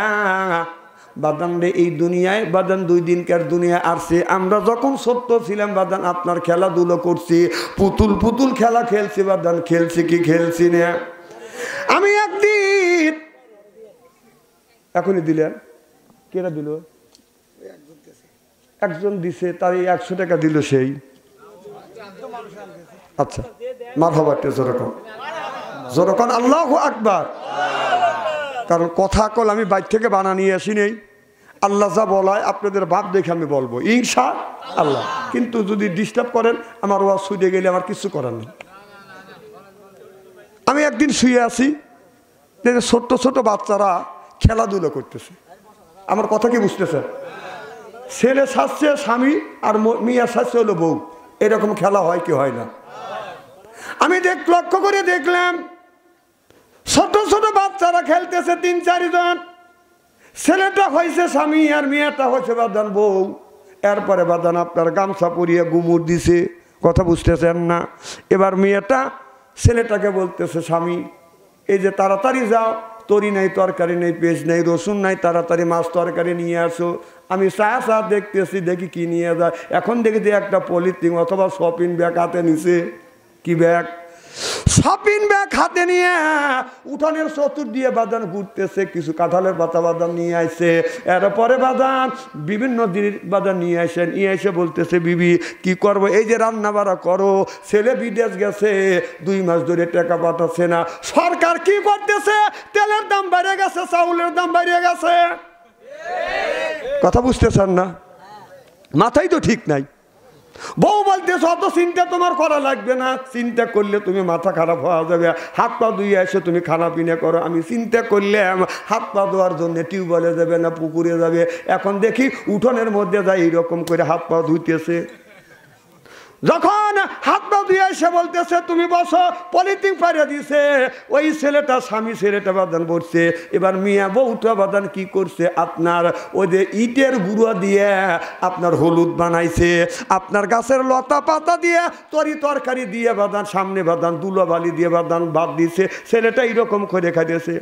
বাদান রে, এই দুনিয়ায় বাদান 2 দিনকার দুনিয়া আসছে। আমরা যখন ছোট্ট ছিলাম বাদান আপনার খেলাধুলো করছি, পুতুল পুতুল খেলা খেলছি বাদান, খেলছি কি খেলছি না? আমি একদিন এখনই দিলেন, কেরা দিল? একজন দিছে, তার 100 টাকা দিল সেই। আচ্ছা মারহাবা, যেরকম আল্লাহু আকবার। কারণ কথা কল আমি বাইর থেকে বানা নিয়ে আসি নেই, আল্লাহ যা বলায় আপনাদের ভাব দেখে আমি বলবো ইনশা আল্লাহ। কিন্তু যদি ডিস্টার্ব করেন আমার ওয়াজ শুয়ে গেলে আমার কিছু করার নেই। আমি একদিন শুয়ে আছি, ছোট্ট ছোট বাচ্চারা খেলাধুলো করতেছে। আমার কথা কি বুঝতেছে? ছেলে সাজছে স্বামী আর মেয়ে সাজছে হলো বউ, এরকম খেলা হয় কি হয় না? আমি লক্ষ্য করে দেখলাম ছোট ছোট বাচ্চারা খেলতেছে 3-4 জন। ছেলেটা হয়েছে স্বামী আর মেয়েটা হয়েছে বাদান বউ। এরপরে বাদান আপনার গামছা পরিয়ে গুমুর দিছে, কথা বুঝতেছেন না? এবার মেয়েটা ছেলেটাকে বলতেছে, স্বামী এই যে তাড়াতাড়ি যাও, তরি নাই, তরকারি নেই, পেঁয়াজ নেই, রসুন নাই, তাড়াতাড়ি মাছ তরকারি নিয়ে আসো। আমি চা দেখতেছি, দেখি কি নিয়ে যায়। এখন দেখি যে একটা পলিথিন অথবা শপিং ব্যাগ হাতে নিছে। কি ব্যাগ? শপিং ব্যাগ হাতে নিয়ে উঠানের চতুর দিয়ে বাদান ঘুরতেছে। কিছু কাঁঠালের পাতা বাদান নিয়ে আসে, এরপরে বাদান বিভিন্ন জিনিস বাদান নিয়ে আসেন। নিয়ে এসে বলতেছে, বিবি কি করবো, এই যে রান্না বাড়া করো, ছেলে বিদেশ গেছে, 2 মাস ধরে টাকা পাঠাচ্ছে না। সরকার কি করতেছে? তেলের দাম বেড়ে গেছে, চাউলের দাম বেড়ে গেছে। কথা বুঝতেছেন না? মাথায় তো ঠিক নাই। বউ বলতেছে, অত চিন্তা তোমার করা লাগবে না, চিন্তা করলে তুমি মাথা খারাপ হওয়া যাবে, হাত পা ধুয়ে এসে তুমি খানা পিনা করো। আমি চিন্তা করলে হাত পা ধোয়ার জন্য টিউবওয়েলে যাবে না পুকুরে যাবে। এখন দেখি উঠোনের মধ্যে যাই এইরকম করে হাত পা ধুইতেছে। যখন হাত পা ধুয়ে এসে বলতেছে তুমি বসো, পলিথিন পাড়িয়ে দিছে। ওই ছেলেটা, স্বামী ছেলেটা বাদান পড়ছে। এবার মিয়া বউটা বাদান কি করছে, আপনার ওই যে ইটের গুঁড়ো দিয়ে আপনার হলুদ বানাইছে, আপনার গাছের লতা পাতা দিয়ে তরি তরকারি দিয়ে বাদান, সামনে বাদান ধুলোবালি দিয়ে বাদান ভাত দিছে। ছেলেটা এইরকম করে খাইতেছে।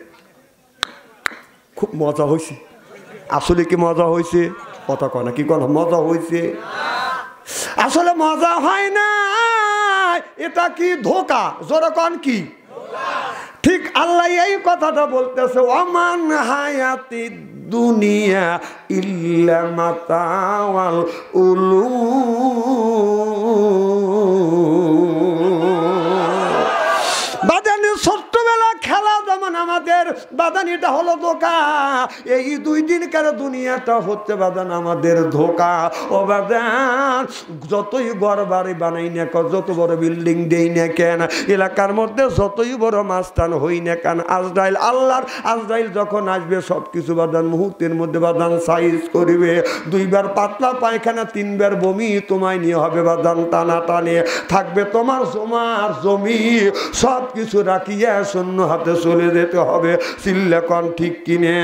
খুব মজা হয়েছে। আসলে কি মজা হয়েছে? কথা কয় না, কি কন মজা হয়েছে? আসলে মজা হয় না, এটা কি ধোঁকা। যেরকম কি ঠিক আল্লাহ এই কথাটা বলতেছে, ওমান হায়াতি দুনিয়া ইল্লা মাতাওয়াল বাদানি ছোট্টবেলা খেলা যেমন আমাদের বাদানিটা হলো ধোঁকা, এই 2 দিনকার দুনিয়াটা হচ্ছে বাদান আমাদের ধোঁকা। ও বাদান যতই ঘর বাড়ি বানাই না কেন, যত বড় বিল্ডিং দেই না কেন, এলাকার মধ্যে যতই বড় মাস্তান হই না কেন, আজরাইল, আল্লাহর আজরাইল যখন আসবে সব কিছু বাদান মুহূর্তের মধ্যে বাদান সাইজ করবে। 2 বার পাতলা পায়খানা, 3 বার বমি তোমায় নিয়ে হবে বাদান টানা টানে। থাকবে তোমার জমার জমি, সব কিছু রাখিয়া শূন্য হাতে চলে যেতে হবে। চিল্লাকন ঠিক কিনে?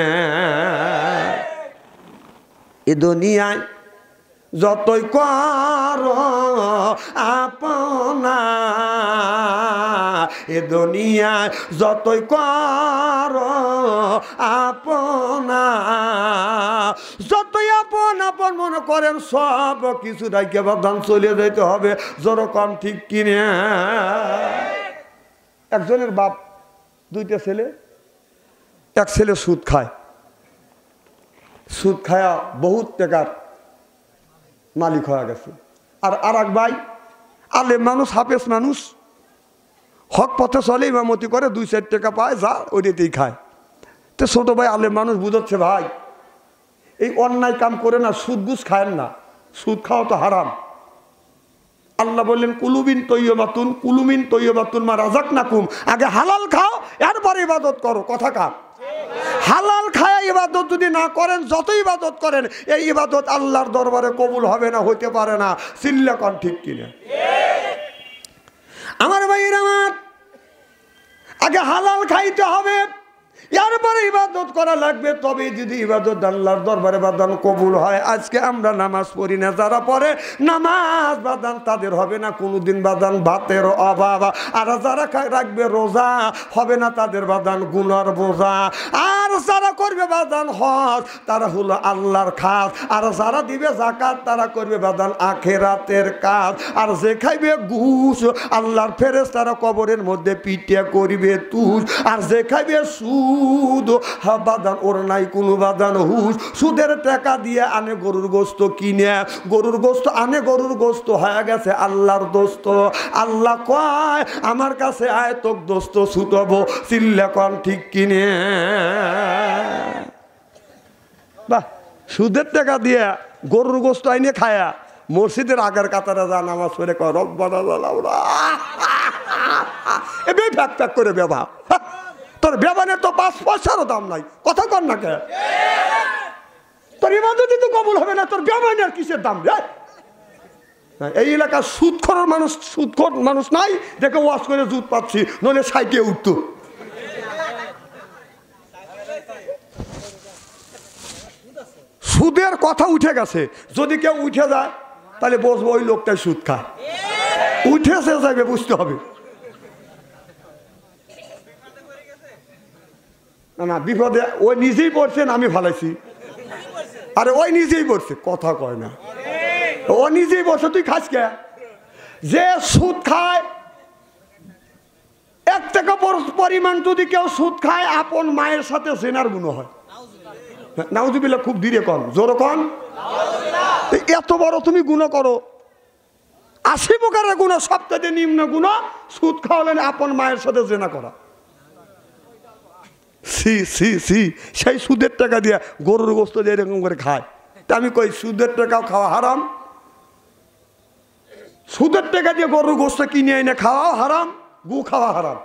এ দুনিয়ায় যতই কর আপনা, এ দুনিয়ায় যতই কর আপনা, যতই আপন আপন মনে করেন, সব কিছু রাখিয়া বাদান চলে যেতে হবে। যেরকম ঠিক কিনে? একজনের বাপ 2টা ছেলে, এক ছেলে সুদ খায়, সুদ খায়া বহুত টাকার মালিক হয়ে গেছে। আর এক ভাই আলেম মানুষ, হাফেজ মানুষ, হক পথে চলে, ইমামতি করে, 2-4 টাকা পায়, যা ওইটাতেই খায়। তো ছোট ভাই আলেম মানুষ বুঝাচ্ছে, ভাই এই অন্যায় কাম করে না, সুদ ঘুষ খায়েন না, সুদ খাওয়া তো হারাম। আল্লাহ বললেন কুলুবিন তৈয়বাতুন, কুলুমিন তৈয়বাতুন মা রাযাকনাকুম, আগে হালাল খাও, এরপরে ইবাদত করো। কথা কার? হালাল খায়া ইবাদত যদি না করেন, যত ইবাদত করেন, এই ইবাদত আল্লাহর দরবারে কবুল হবে না, হইতে পারে না। চিল্লাকন ঠিক কিনা? আমার ভাইয়েরা, আমার আগে হালাল খাইতে হবে, এরপরে ইবাদত করা লাগবে, তবে যদি ইবাদত আল্লাহর দরবারে বাদান কবুল হয়। আজকে আমরা নামাজ পড়ি না, যারা পড়ে নামাজ বাদান তাদের হবে না কোনোদিন বাদান ভাতের অভাব। আর যারা রাখবে রোজা, হবে না তাদের বাদান গুনার বোঝা। আর যারা করবে বাদান হজ, তারা হলো আল্লাহর খাস। আর যারা দিবে যাকাত, তারা করবে বাদান আখেরাতের কাজ। আর যে খাইবে ঘুষ, আল্লাহর ফেরেশতারা কবরের মধ্যে পিটিয়া করিবে তুষ। আর যে খাইবে সুদ, বাদান ওর নাই কোনো বাদান হুশ। সুদের টাকা দিয়ে আনে গরুর গোস্ত কিনে, গরুর গোস্ত আনে, গরুর গোস্ত হয়ে গেছে আল্লাহর দোস্ত। আল্লাহ কয় আমার কাছে আয় তোক দোস্ত ছুটবো। চিল্লাকন ঠিক কিনে? বাহ, সুদের টাকা দিয়ে গরুর গোস্ত আইনে খায়া মসজিদের আগের কাতারে যা নামাজ পড়ে কয় রব্বানা জালাউনা, এ ফ্যাক ফ্যাক করে বেবা। তোর বেবানের তো 5 পয়সারও দাম নাই। কথা কর না কে? তোর ইবাদতই তো কবুল হবে না, তোর বেবানের কিসের দাম রে? এই এলাকার সুদখোর মানুষ নাই, দেখে ওয়াজ করে জুত পাচ্ছি, নইলে সাইটে উঠতো। সুদের কথা উঠে গেছে, যদি কেউ উঠে যায় তাহলে বসবো ওই লোকটাই সুদ খায়। উঠেছে যাবে বুঝতে হবে। না না বিপদে ওই নিজেই পড়ছেন, আমি ফালাইছি। আরে ওই নিজেই পড়ছে, কথা কয় না। ও নিজেই বসে, তুই খাস কে? যে সুদ খায়, 1 টাকা পরিমাণ যদি কেউ সুদ খায়, আপন মায়ের সাথে জেনার গুণ হয়। নাউজুবিল্লাহ, খুব ধীরে কন, জোরে কন। এত বড় তুমি গুণ করো, 80 প্রকারের গুণ, সবচেয়ে নিম্ন গুণ সুদ খাওয়ালেন আপন মায়ের সাথে জেনা করা। সি সি সি, সেই সুদের টাকা দিয়ে গরুর গোস্ত দিয়ে এরকম করে খায়। তা আমি কই সুদের টাকাও খাওয়া হারাম, সুদের টাকা দিয়ে গরুর গোস্ত কিনে এনে খাওয়া হারাম, গু খাওয়া হারাম।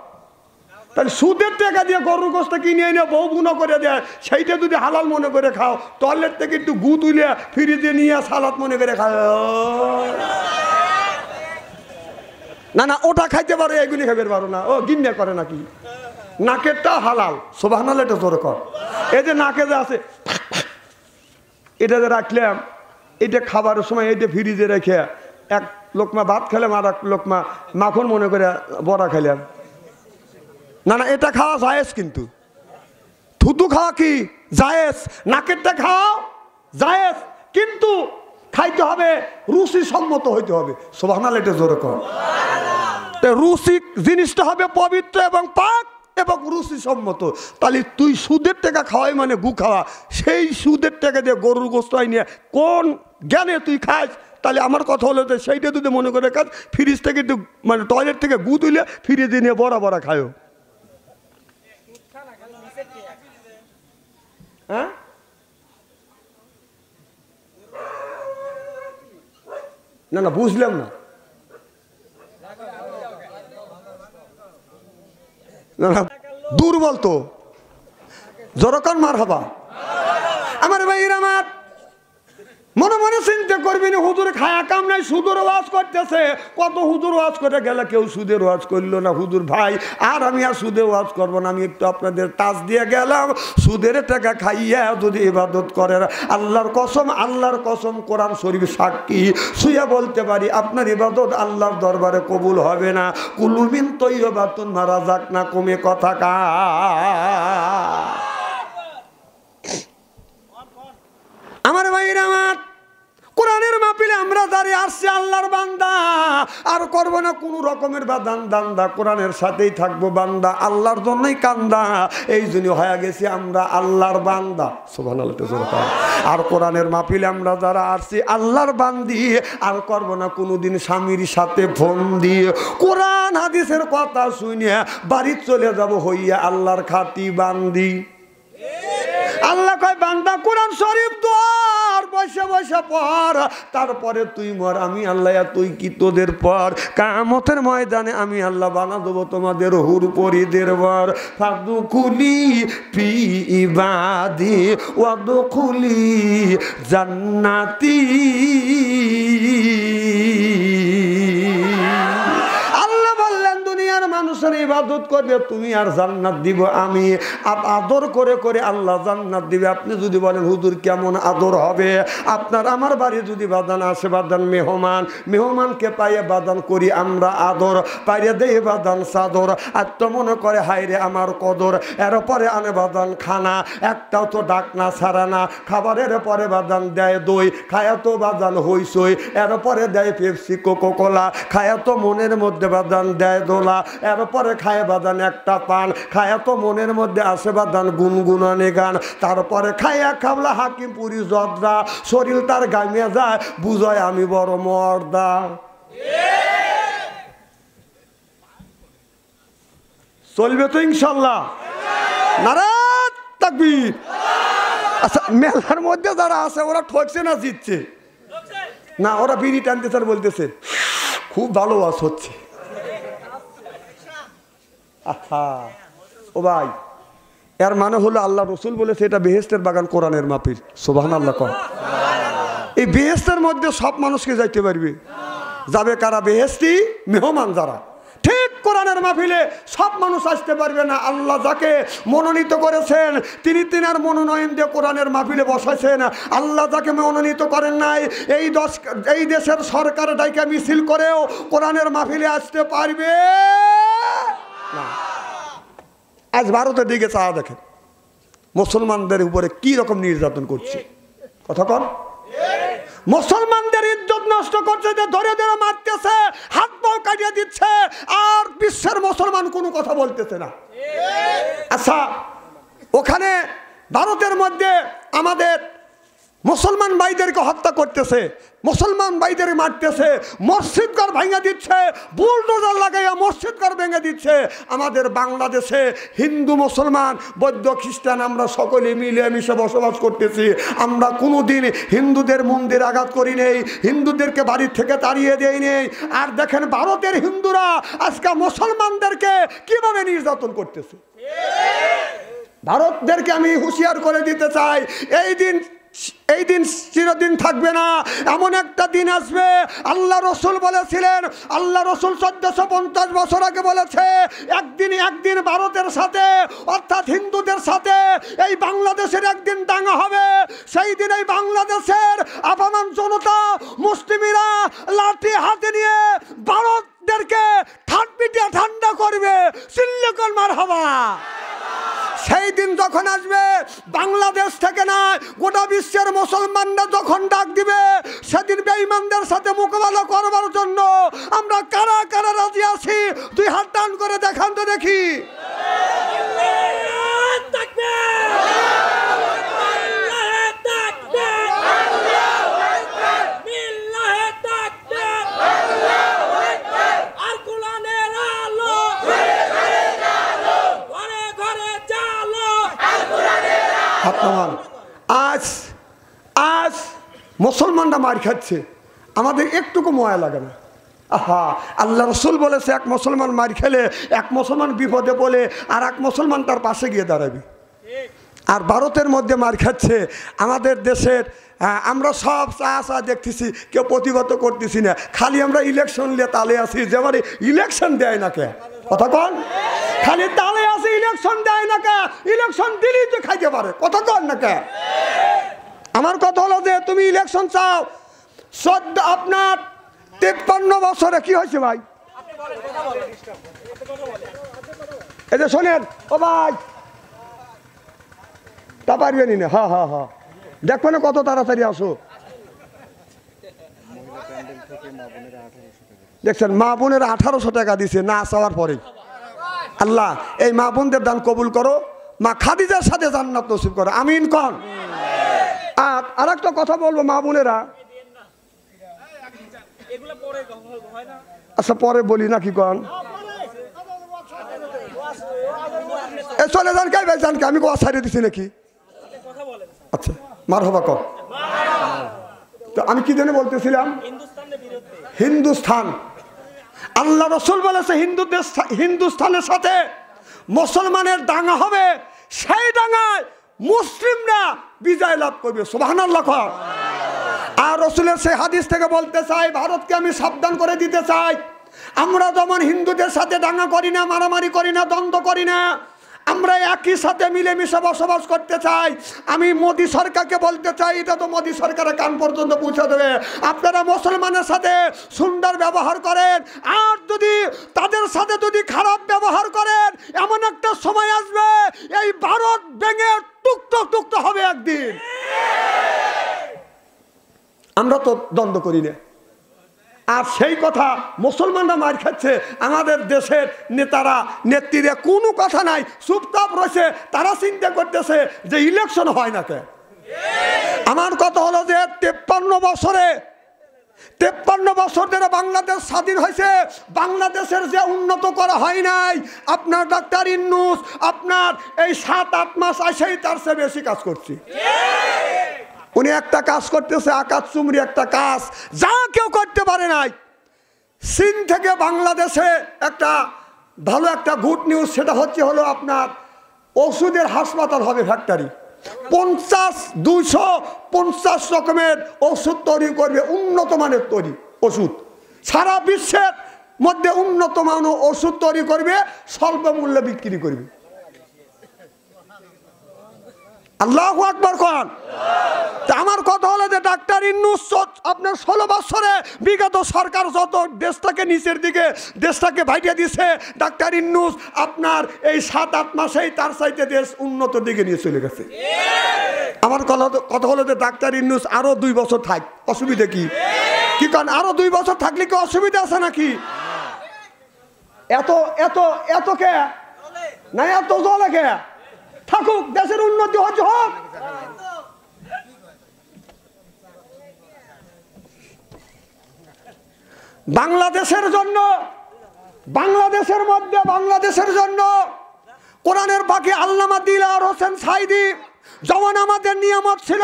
তাহলে সুদের টাকা দিয়ে গরুর গোস্ত কিনে এনে বউ গুণা করে দেয়, সেইটা যদি হালাল মনে করে খাও, টয়লেট থেকে একটু গু তুলে ফ্রিজে নিয়ে সালাদ মনে করে খাও। না না, ওটা খাইতে পারো, এগুলি খাইতে পারো না। ও গিন্নে করে নাকি? নাকেরটা হালাল, সুবহানাল্লাহ, এটা জোরে কর। এই যে নাকে যে আছে, এটা যে রাখলাম, এটা খাবারের সময় এটা ফ্রিজে রেখে 1 লোকমা ভাত খেলাম, আর 1 লোকমা মাখন মনে করে বড়া খেলাম। না না, এটা খাওয়া জায়েজ, কিন্তু থুতু খাওয়া কি জায়েজ, নাকেরটা খাওয়া জায়েজ, কিন্তু খাইতে হবে রুচি সম্মত হইতে হবে। সুবহানাল্লাহ, এটা জোরে কর। রুচি জিনিসটা হবে পবিত্র এবং পাক এবং রুচি সম্মত। তাহলে তুই সুদের টাকা খাওয়াই মানে গু খাওয়া, সেই সুদের টাকা দিয়ে গরুর গোস্ত নিয়ে কোন জ্ঞানে তুই খাস? তাহলে আমার কথা হলো যে সেইটা যদি মনে করে খাস, ফ্রিজ থেকে একটু মানে টয়লেট থেকে গু তুলে ফ্রিজে নিয়ে বড়া বড়া খায়ও। হ্যাঁ, না না বুঝলাম না। দুর্বল তো, জরকান মার হবা। আমার ভাইয়ের আমার মনে মনে চিন্তা করবি না, হুজুর খায়া কাম নাই, সুদের ওয়াজ করতেছে। কত হুজুর ওয়াজ করে গেলে কেউ সুদের ওয়াজ করলো না। হুজুর ভাই, আর আমি আর সুদের ওয়াজ করবো না, আমি একটু আপনাদের টাচ দিয়ে গেলাম। সুদের টাকা খাইয়া যদি ইবাদত করে, আল্লাহর কসম, আল্লাহর কসম, কোরআন শরীফ সাক্ষী, শুয়ে বলতে পারি আপনার ইবাদত আল্লাহর দরবারে কবুল হবে না। কুলুমিন তৈয়বাতুন মারা যাক না কমে কথা কা। আমার ভাইরা আমার, কোরআনের মাহফিলে আমরা দাঁড়িয়ে আসছি আল্লাহর বান্দা, আর করবো না কোনো রকমের বাদান দান্দা, কোরআনের সাথেই থাকবো বান্দা, আল্লাহর জন্যই কান্দা। এই জন্য হয়ে গেছি আমরা আল্লাহর বান্দা। সুবহানাল্লাহ। আর কোরআনের মাহফিলে আমরা যারা আসছি আল্লাহর বান্দি, আর করবো না কোনোদিন স্বামীর সাথে ফোন দিয়ে কোরআন হাদিসের কথা শুনে বাড়ি চলে যাব হইয়া আল্লাহর খাতি বান্দি। আল্লাহ কয় বান্দা কোরআন শরীফ দোয়ার বসে বসে পড়, তারপরে তুই মর, আমি আল্লাহ তুই কি তোদের পর কিয়ামতের ময়দানে আমি আল্লাহ বানা দেবো তোমাদের হুর পরিদের বর। ফাদখুলি ফি ইবাদি ওয়াদখুলি জান্নাতি। মানুষের ইবাদত করবে তুমি, আর জান্নাত দিব আমি। আদর করে করে আল্লাহ জান্নাত দিবে। আপনি যদি বলেন হুজুর কেমন আদর হবে? আপনার আমার বাড়ি যদি বাদান আসে, বাদান মেহমান, মেহমানকে পাইয়ে বাদান করি আমরা আদর, পাইয়ে দেই বাদান চাদর। আর তো মনে করে হাইরে আমার কদর, এরপরে আনে বাদান খানা, একটাও তো ডাক না ছাড়া না। খাবারের পরে বাদান দেয় দই, খায়া তো বাদান হইসই, এরপরে দেয় পেপসি কোকোকোলা, খায়া তো মনের মধ্যে বাদান দেয় দোলা, এরপরে খায় বাদান একটা পান, খায়া তো মনের মধ্যে আসে বাদান গুনগুনানি গান। তারপরে খায়া খাবলা হাকিমপুরি জর্দা, শরীর তার গামিয়ে যায়, বুঝায় আমি বড় মর্দা। চলবে তো ইনশাল্লাহ? নারায়ে তাকবীর। আচ্ছা, মেলার মধ্যে যারা আছে ওরা ঠকছে না জিতছে? না, ওরা বিড়ি টানতেছে আর বলতেছে খুব ভালো ওয়াজ হচ্ছে। আহা, ও ভাই, এর মানে হলো আল্লাহ রসুল বলেছে এটা বেহেশতের বাগান, কোরআনের মাহফিল। সুবহানাল্লাহ কর। এই বেহেশতের মধ্যে সব মানুষকে যাইতে পারবে? যাবে কারা? বেহেশতি মেহমান যারা। ঠিক কোরআন কোরআনের মাহফিলে সব মানুষ আসতে পারবে না। আল্লাহ যাকে মনোনীত করেছেন তিনি তিনার মনোনয়ন দিয়ে কোরআনের মাহফিলে বসাইছেন। আল্লাহ যাকে মনোনীত করেন নাই, এই দেশের সরকার ডাইকা মিছিল করেও কোরআনের মাহফিলে আসতে পারবে না। আজ ভারতের দিকে চা দেখেন, মুসলমানদের উপরে কি রকম নির্যাতন করছে। কথা কন, মুসলমানদের ইজ্জত নষ্ট করছে, যে ধরে ধরে মারতেছে, হাত পাও কাটিয়ে দিচ্ছে, আর বিশ্বের মুসলমান কোনো কথা বলতেছে না। আচ্ছা, ওখানে ভারতের মধ্যে আমাদের মুসলমান ভাইদেরকে হত্যা করতেছে, মুসলমান ভাইদের মারতেছে, মসজিদ ঘর ভেঙে দিচ্ছে, বুলডোজার লাগাইয়া মসজিদ ঘর ভেঙে দিচ্ছে। আমাদের বাংলাদেশে হিন্দু মুসলমান বৌদ্ধ খ্রিস্টান আমরা সকলে মিলেমিশে বসবাস করতেছি। আমরা কোনোদিন হিন্দুদের মন্দির আঘাত করি নেই, হিন্দুদেরকে বাড়ির থেকে তাড়িয়ে দেই নেই। আর দেখেন ভারতের হিন্দুরা আজকে মুসলমানদেরকে কিভাবে নির্যাতন করতেছে। ভারতদেরকে আমি হুঁশিয়ার করে দিতে চাই, এই দিন চিরদিন থাকবে না, এমন একটা দিন আসবে। আল্লাহ রসুল বলেছিলেন, আল্লাহ রসুল 1450 বছর আগে বলেছে, একদিন ভারতের সাথে অর্থাৎ হিন্দুদের সাথে এই বাংলাদেশের একদিন দাঙ্গা হবে। সেই দিন এই বাংলাদেশের আপামান জনতা মুসলিমরা লাঠি হাতে নিয়ে ভারতদেরকে ঠান্ডা করবে। চিল্লাকন মারহাবা। সেই দিন যখন আসবে, বাংলাদেশ থেকে না গোটা বিশ্বের মুসলমানরা যখন ডাক দিবে, সেদিন বেঈমানদের সাথে মোকাবেলা করবার জন্য আমরা কারা কারা রাজি আছি? দুই হাত টান করে দেখান তো দেখি। আজ মুসলমানরা মার খাচ্ছে, আমাদের একটুকু ময়া লাগে না। আহা, আল্লাহ রসুল বলেছে, এক মুসলমান মার খেলে এক মুসলমান বিপদে বলে আর এক মুসলমান তার পাশে গিয়ে দাঁড়াবি। আর ভারতের মধ্যে মার খাচ্ছে আমাদের দেশের। আমরা সব চা দেখতেছি, কেউ প্রতিবাদ করতেছি না, খালি আমরা ইলেকশন নিয়ে তালে আছি। যেবারে ইলেকশন দেয় না কে, কথা কন, খালি তালে আছে, ইলেকশন দেয় না কে, ইলেকশন দিলেই তো খাইতে পারে, কথা কন না কে। আমার কথা হলো যে তুমি ইলেকশন চাও, আপনার 53 বছরে কি হয়েছে ভাই? এই যে শোনেন ও ভাই, তা পারবেনি না। হ্যাঁ হ্যাঁ হ্যাঁ, দেখবে না কত তাড়াতাড়ি আসো। দেখছেন, মা বোনের 1800 টাকা দিছে না চাওয়ার পরে। আল্লাহ এই মা বোনদের দান কবুল করো, মা খাদিজার সাথে জান্নাত নসিব করো, আমিন কন। আর একটা কথা বলবো, মা বোনেরা, আচ্ছা পরে বলি নাকি কন? চলে যান কে ভাই, যান কে, আমি কোয়া ছাড়িয়ে দিছি নাকি? আচ্ছা মার হবা কন। তো আমি কি জন্য বলতেছিলাম? হিন্দুস্তান। আল্লাহ রসুল বলেছে হিন্দুস্তানের সাথে মুসলমানের দাঙ্গা হবে, সেই দাঙ্গায় মুসলিমরা বিজয় লাভ করবে। সুবহানাল্লাহ। আর রসুলের সেই হাদিস থেকে বলতে চাই, ভারতকে আমি সাবধান করে দিতে চাই, আমরা যেমন হিন্দুদের সাথে দাঙ্গা করি না, মারামারি করি না, দ্বন্দ্ব করি না, আমরা একই সাথে মিলেমিশে বসবাস করতে চাই। আমি মোদী সরকারকে বলতে চাই, এটা তো মোদী সরকারের কান পর্যন্ত পৌঁছে দেবে, আপনারা মুসলমানের সাথে সুন্দর ব্যবহার করেন, আর যদি তাদের সাথে যদি খারাপ ব্যবহার করেন, এমন একটা সময় আসবে এই ভারত ভেঙে টুকটো টুকটো হবে একদিন। আমরা তো দ্বন্দ্ব করি না, আর সেই কথা মুসলমানরা মার খাচ্ছে। আমাদের দেশের নেতারা নেত্রীরা কোনো কথা নাই, চুপচাপ রয়েছে, তারা চিন্তা করতেছে যে ইলেকশন হয় না কে। আমার কথা হলো যে 53 বছর ধরে বাংলাদেশ স্বাধীন হয়েছে, বাংলাদেশের যে উন্নত করা হয় নাই, আপনার ডাক্তার ইন্নুস আপনার এই 7-8 মাস আসেই তার চেয়ে বেশি কাজ করছি। উনি একটা কাজ করতেছে, আকাশ চুমরি একটা কাজ যা কেউ করতে পারে নাই। চীন থেকে বাংলাদেশে একটা ভালো একটা গুড নিউজ, সেটা হলো আপনার ওষুধের হাসপাতাল হবে, ফ্যাক্টরি 250 রকমের ওষুধ তৈরি করবে, উন্নত মানের তৈরি ওষুধ। সারা বিশ্বের মধ্যে উন্নত মানের ওষুধ তৈরি করবে, স্বল্প মূল্যে বিক্রি করবে। আল্লাহু আকবার কোন। আমার কথা হলো যে ডাক্তার ইউনূস আপনার 16 বছরে বিগত সরকার যত দেশটাকে নিচের দিকে দেশটাকে ভাইটিয়ে দিছে, ডাক্তার ইউনূস আপনার এই 7-8 মাসেই তার চাইতে দেশ উন্নত দিকে নিয়ে চলে গেছে। আমার কথা হলো যে ডাক্তার ইউনূস আরো 2 বছর থাক, অসুবিধা কি? কি কারণ আরো 2 বছর থাকলে কি অসুবিধা আছে নাকি? এত এত এত কে না, এত জলে কে থাকুক, দেশের উন্নতি হচ্ছে হোক। বাংলাদেশের জন্য, বাংলাদেশের মধ্যে বাংলাদেশের জন্য কোরআনের পাখি আল্লামা দিলওয়ার হোসেন সাঈদী যেমন আমাদের নিয়ামত ছিল,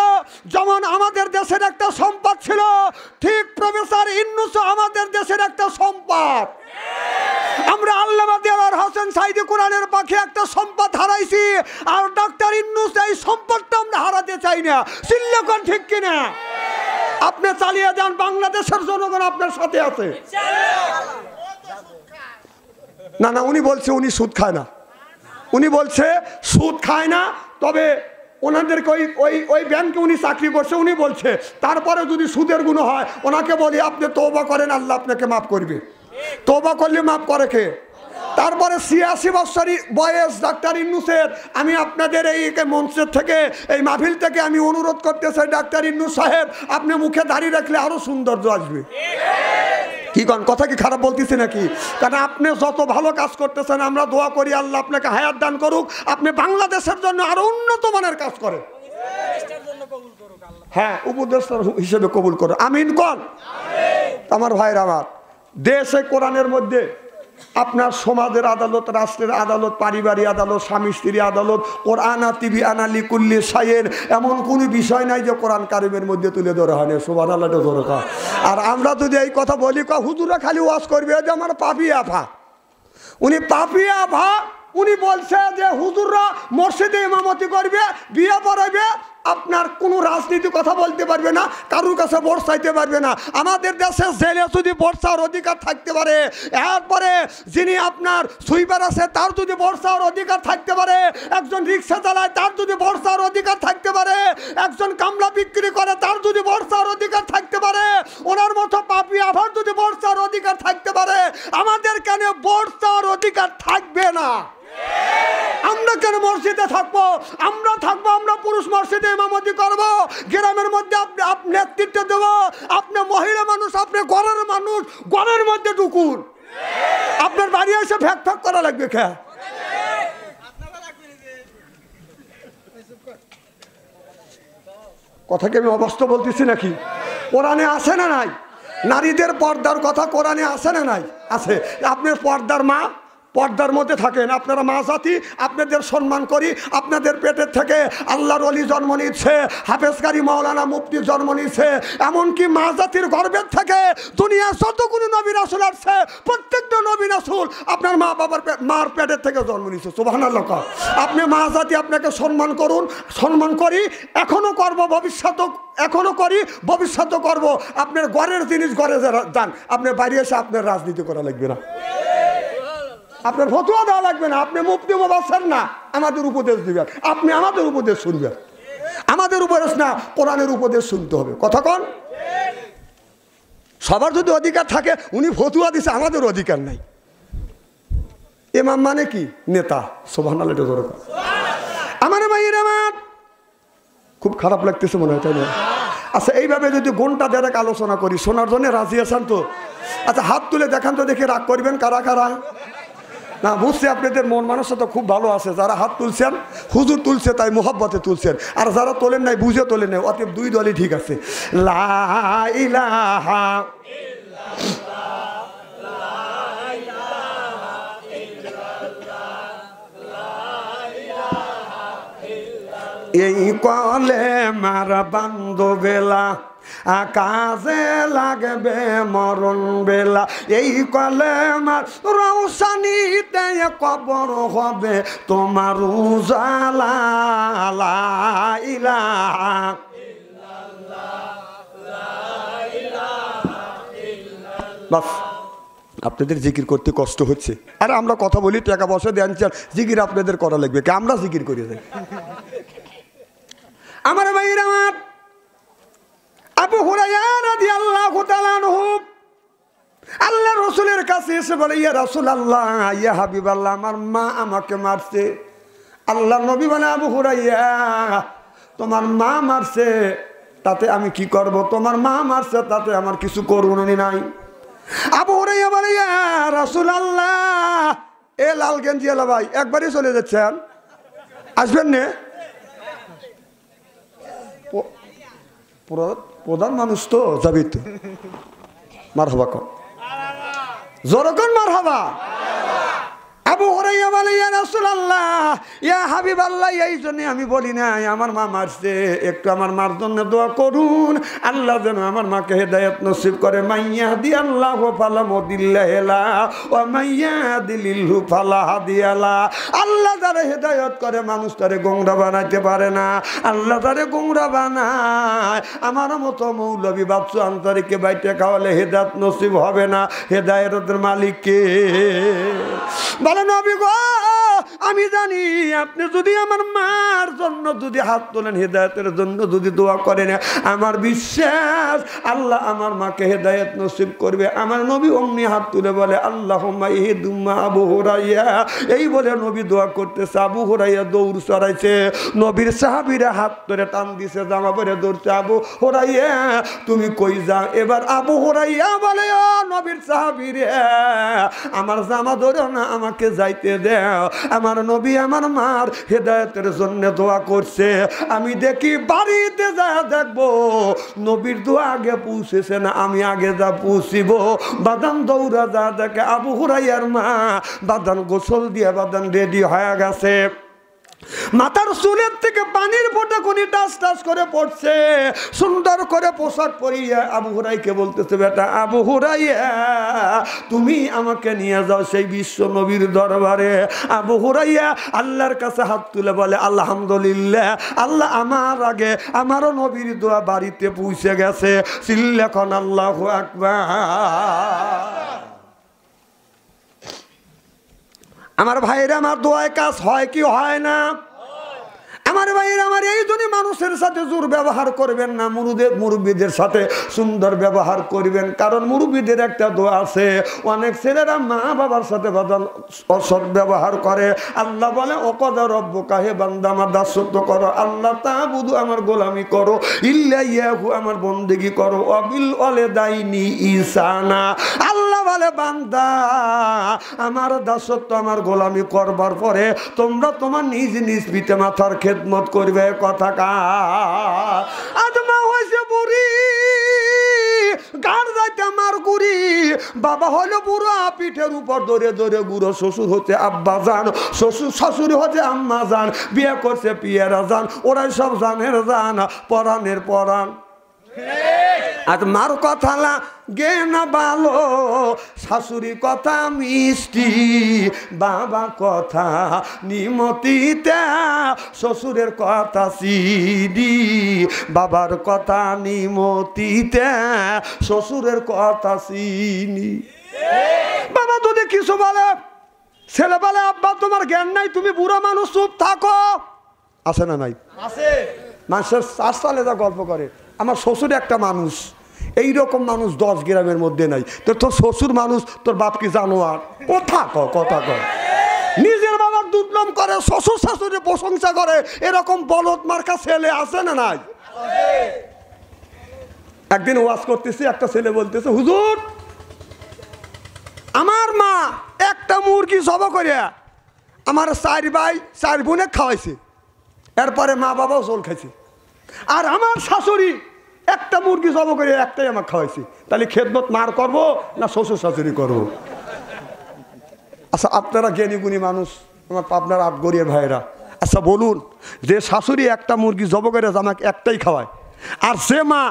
যেমন আমাদের দেশের একটা সম্পদ ছিল, ঠিক প্রফেসর ইউনূস আমাদের দেশের একটা সম্পদ। আমরা আল্লামা দিলওয়ার হোসেন সাঈদী কোরআনের পাখি একটা সম্পদ হারাইছি, আর ডাক্তার ইউনূস এই সম্পদটা আমরা হারাতে চাই না। চিল্লাকন ঠিক কিনা? আপনি চালিয়ে যান, বাংলাদেশের জনগণ আপনার সাথে আছে। না না, উনি বলছে উনি সুদ খায় না, উনি বলছে সুদ খায় না, তবে ওনাদেরকে ওই ব্যাংকে উনি চাকরি করছে, উনি বলছে তারপরে যদি সুদের গুণ হয় ওনাকে বলি আপনি তওবা করেন, আল্লাহ আপনাকে মাফ করবে। তওবা করলে মাফ করে কে? তারপরে 86 বছর বয়স ডাক্তার ইউনূসের। আমি আপনাদের এই মঞ্চের থেকে, এই মাহফিল থেকে আমি অনুরোধ করতে চাই, ডাক্তার ইউনূস সাহেব আপনি মুখে দাড়ি রাখলে আরো সৌন্দর্য আসবে। কি কন, কথা কি খারাপ বলতেছি নাকি? কারণ আপনি যত ভালো কাজ করতেছেন আমরা দোয়া করি আল্লাহ আপনাকে হায়াত দান করুক, আপনি বাংলাদেশের জন্য আরো উন্নত মানের কাজ করেন। হ্যাঁ, উপদেষ্টা হিসেবে কবুল করো, আমিন কন। আমার ভাইরা আমার, দেশে কোরআনের মধ্যে আপনার সমাজের আদালত, রাষ্ট্রের আদালত, পারিবারিক আদালত, স্বামী স্ত্রী আদালত, কোরআনা তিবি আনালি কুল্লি শাইয়ের, এমন কোনো বিষয় নাই যে কোরআন কারিমের মধ্যে তুলে ধরা হয় না। সুবহানাল্লাহ জোরে কও। আর আমরা যদি এই কথা বলি, হুজুরা খালি ওয়াজ করবে যে আমার পাপি আফা, উনি পাপি আফা। উনি বলছে যে হুজুররা মসজিদে ইমামতি করবে, বিয়ে পড়াবে, আপনার কোনো রাজনীতি কথা বলতে পারবে না, কারোর কাছে ভোট চাইতে পারবে না। আমাদের দেশে জেলে যদি ভোট চাওয়ার অধিকার থাকতে পারে, এরপরে যিনি আপনার সুইপার আছে তার যদি ভোট চাওয়ার অধিকার থাকতে পারে, একজন রিক্সা চালায় তার যদি ভোট চাওয়ার অধিকার থাকতে পারে, একজন কামলা বিক্রি করে তার যদি ভোট চাওয়ার অধিকার থাকতে পারে, ওনার মতো পাপি আভার যদি ভোট চাওয়ার অধিকার থাকতে পারে, আমাদের কেন ভোট চাওয়ার অধিকার থাকবে না? আমরা কেন মসজিদে থাকবো? আমরা থাকবো, আমরা পুরুষ মসজিদে ইমামতি করব, গ্রামের মধ্যে আপনি নেতৃত্ব দেব, আপনি মহিলা মানুষ, আপনি ঘরের মানুষ, ঘরের মধ্যে ঢুকুন। আপনার বাড়ি এসে ফ্যাক ফ্যাক করা লাগবে কে? কথা কি আমি অবাস্তব বলতেছি নাকি? কোরআনে আছে না নাই? নারীদের পর্দার কথা কোরআনে আছে না নাই? আছে। আপনার পর্দার মা, পর্দার মধ্যে থাকেন, আপনারা মা জাতি, আপনাদের সম্মান করি। আপনাদের পেটের থেকে আল্লাহর ওলি জন্ম নিচ্ছে, হাফেজকারী মাওলানা মুফতি জন্ম নিচ্ছে, এমনকি মা জাতির গর্ভের থেকে দুনিয়ার যতগুলো নবী রাসূল আসছে প্রত্যেকটা নবী রাসূল আপনার মা বাবার মার পেটের থেকে জন্ম নিচ্ছে। সুবহানাল্লাহ। আপনি মা জাতি, আপনাকে সম্মান করুন, সম্মান করি, এখনো করব, ভবিষ্যতেও এখনো করি, ভবিষ্যতেও করব। আপনার ঘরের জিনিস ঘরে যান, আপনি বাইরে এসে আপনার রাজনীতি করা লাগবে না, আপনার ফতোয়া দেওয়া লাগবে না, আপনি মুফতি মুবাশশির না, আমাদের উপদেশ দিবেন, আপনি আমাদের উপদেশ শুনবেন। আমাদের উপদেশ না, কোরআনের উপদেশ শুনতে হবে। কথা কন। সবার যদি অধিকার থাকে, উনি ফতোয়া দিছে, আমাদের অধিকার নাই। ইমাম মানে কি? নেতা। সুবহানাল্লাহ জোরে কও। আমার ভাইয়েরা আমার খুব খারাপ লাগতেছে মনে হয়, তাই না? আচ্ছা, এইভাবে যদি ঘন্টা দেড়েক আলোচনা করি, শোনার জন্য রাজি আছেন তো? আচ্ছা, হাত তুলে দেখান তো দেখি, রাগ করবেন কারা কারা? না, বুঝছি আপনাদের মন মানসিকতা খুব ভালো আছে। যারা হাত তুলছেন, হুজুর তুলছে তাই মোহাব্বতে তুলছেন, আর যারা তোলেন নাই, বুঝে তোলেন নাই, অতএব দুই দলই ঠিক আছে। লা ইলাহা এই কলে মার বান্ধবেলা কাজে লাগবে মরণ বেলা, এই কলে মার রৌশনীতে কবর হবে তোমার উজালা। লা ইলাহা ইল্লাল্লাহ, লা ইলাহা ইল্লাল্লাহ। বাস, আপনাদের জিকির করতে কষ্ট হচ্ছে, আরে আমরা কথা বলি টাকা পয়সা দেন, জিকির আপনাদের করা লাগবে কি? আমরা জিকির করি যাই। আমার ভাইরা, আমার আবু হুরায়রা রাদিয়াল্লাহু তাআলা আনহু আল্লাহ রাসূলের কাছে এসে বলে, ইয়া রাসূলুল্লাহ, ইয়া হাবিবাল্লাহ, আমার মা আমাকে মারছে। আল্লাহ নবী বলে, আবু হুরায়রা, তোমার মা মারছে, তাতে আমি কি করব? তোমার মা মারছে, তাতে আমার কিছু করণীয় নাই। আবু হুরায়রা বলে, ইয়া রাসূলুল্লাহ, এ লাল গেঞ্জি এলা ভাই, একবারই চলে যাচ্ছেন, আসবেন না? প্রধান মানুষ তো যাবি তো, মার হবা কন, জোরকন মার হবা। আবু হুরায়রা বলে, ইয়া রাসূলুল্লাহ, ইয়া হাবিবাল্লাহ, এই জন্য আমি বলি নাই আমার মা মারছে, একটু আমার মার জন্য দোয়া করুন, আল্লাহ যেন আমার মাকে হেদায়েত নসিব করে। মাইয়াহদিয়াল্লাহু ফালা মুদিল্লা লাহু ওয়া মাইয়াহদিলিল্লাহু ফালা হাদিয়া লাহু। আল্লাহ যারা হেদায়েত করে মানুষ তারে গোমরা বানাইতে পারে না, আল্লাহ তারে গোমরা বানায়। আমার মতো মৌলবী বাদশা আনসারীকে বাইতে খাওয়ালে হেদায়েত নসিব হবে না, হেদায়েতের মালিক কে? বলে, নবী গো, আমি জানি আপনি যদি আমার মার জন্য যদি হাত তোলেন, হেদায়েতের জন্য যদি দোয়া করেন, আমার বিশ্বাস আল্লাহ আমার মাকে হেদায়েত নসিব করবে। আমার নবী অমনি হাত তুলে বলে, আল্লাহুম্মা ইহদিমা আবু হুরায়রা। এই বলে নবী দোয়া করতেছে, আবু হুরায়রা দৌড় চড়াইছে, নবীর সাহাবীরা হাত ধরে টান দিছে, জামা পরে দৌড়ছে, আবু হুরায়রা তুমি কই যাও? এবার আবু হুরায়রা বলে, ও নবীর সাহাবীরা, আমার জামা ধরো না, আমাকে যাইতে দাও। আমার নবী আমার মার হেদায়েতের জন্য দোয়া করছে, আমি দেখি বাড়িতে যা দেখবো নবীর দোয়া আগে পৌঁছেছে না, আমি আগে যা পৌঁছিব। বাদান দৌড়া যা দেখে আবু হুরায়রার মা বাদান গোসল দিয়ে বাদান রেডি হয়ে গেছে, মাথার চুলের থেকে পানির ফোঁটা কোনি টাস টাস করে পড়ছে, সুন্দর করে পোশাক পরিয়ে আবু হুরায়রাকে বলতেছে, বেটা আবু হুরায়রা, তুমি আমাকে নিয়ে যাও সেই বিশ্ব নবীর দরবারে। আবু হুরায়রা আল্লাহর কাছে হাত তুলে বলে, আলহামদুলিল্লাহ, আল্লাহ আমার আগে আমারও নবীর দোয়া বাড়িতে পৌঁছে গেছে। চিল্লাখন আল্লাহু আকবার। আমার ভাইরা, আমার দোয়ায় কাজ হয় কি হয় না? আমার ভাইরা, আমার এই জন্য মানুষের সাথে জোর ব্যবহার করবেন না, মুরব্বীদের সাথে সুন্দর ব্যবহার করবেন। কারণ মুরব্বীদের একটা দোয়া আছে, অনেক ছেলেরা মা বাবার সাথে অসৎ ব্যবহার করে। আল্লাহ বলে, ওয়াকাদা রব্বুকা, হে বান্দা আমার দাসত্ব করো, আল্লাহ তা'বুদু আমার গোলামি করো, ইল্লা ইয়াহু আমার বন্দেগী করো, ওয়াবিল ওয়ালিদাইনি ইহসানা। আল্লাহ বলে, বান্দা আমার দাসত্ব আমার গোলামি করবার পরে তোমরা তোমার নিজ নিজ পিতা মাতার খেদমত করবে। কথা কার? আদমা হয়েছে বুড়ি, গাড় যাইতে আমার গুড়ি, বাবা হলো বুড়ো, পিঠের উপর ধরে ধরে গুড়ো, শ্বশুর হচ্ছে আব্বা জান, শ্বশুর শাশুড়ি হচ্ছে আম্মা জান, বিয়ে করছে পিয়েরা জান, ওরাই সব জানের জান, পরাণের পরাণ। আর মার কথা লাগে না ভালো, শাশুড়ি কথা মিষ্টি, বাবা কথা নিমতিতে, শ্বশুরের কথা চিনি, বাবার কথা নিমতিতে, শ্বশুরের কথা চিনি। বাবা যদি কিছু বলে, ছেলে বলে, আব্বা তোমার জ্ঞান নাই, তুমি বুড়া মানুষ, চুপ থাকো। আছে না নাই? আছে। মানুষের 4 সালে যা গল্প করে, আমার শ্বশুর একটা মানুষ, এইরকম মানুষ 10 গ্রামের মধ্যে নাই। তোর শ্বশুর মানুষ, তোর বাপ কি জানোয়ার? কথা কয় নিজের বাবার দুধনাম করে, শ্বশুর শাশুড়ি প্রশংসা করে, এরকম বলদ মার্কা ছেলে আছে না নাই? একদিন ওয়াজ করতেছি, একটা ছেলে বলতেছে, হুজুর আমার মা একটা মুরগি জবাই করে আমার 4 ভাই 4 বোনে খাওয়াইছে, এরপরে মা বাবাও জল খাইছে, আর আমার শাশুড়ি একটা মুরগি জবাই করে একটাই আমার খাওয়াইছে। তাহলে খেদমত মার করবো না শ্বশুর শাশুড়ি করবো? আচ্ছা, আপনারা জ্ঞানী গুণী মানুষ, আমার আপনার আটগড়িয়ে ভাইরা, আচ্ছা বলুন, যে শাশুড়ি একটা মুরগি জবাই করে আমাকে একটাই খাওয়ায়, আর সে মা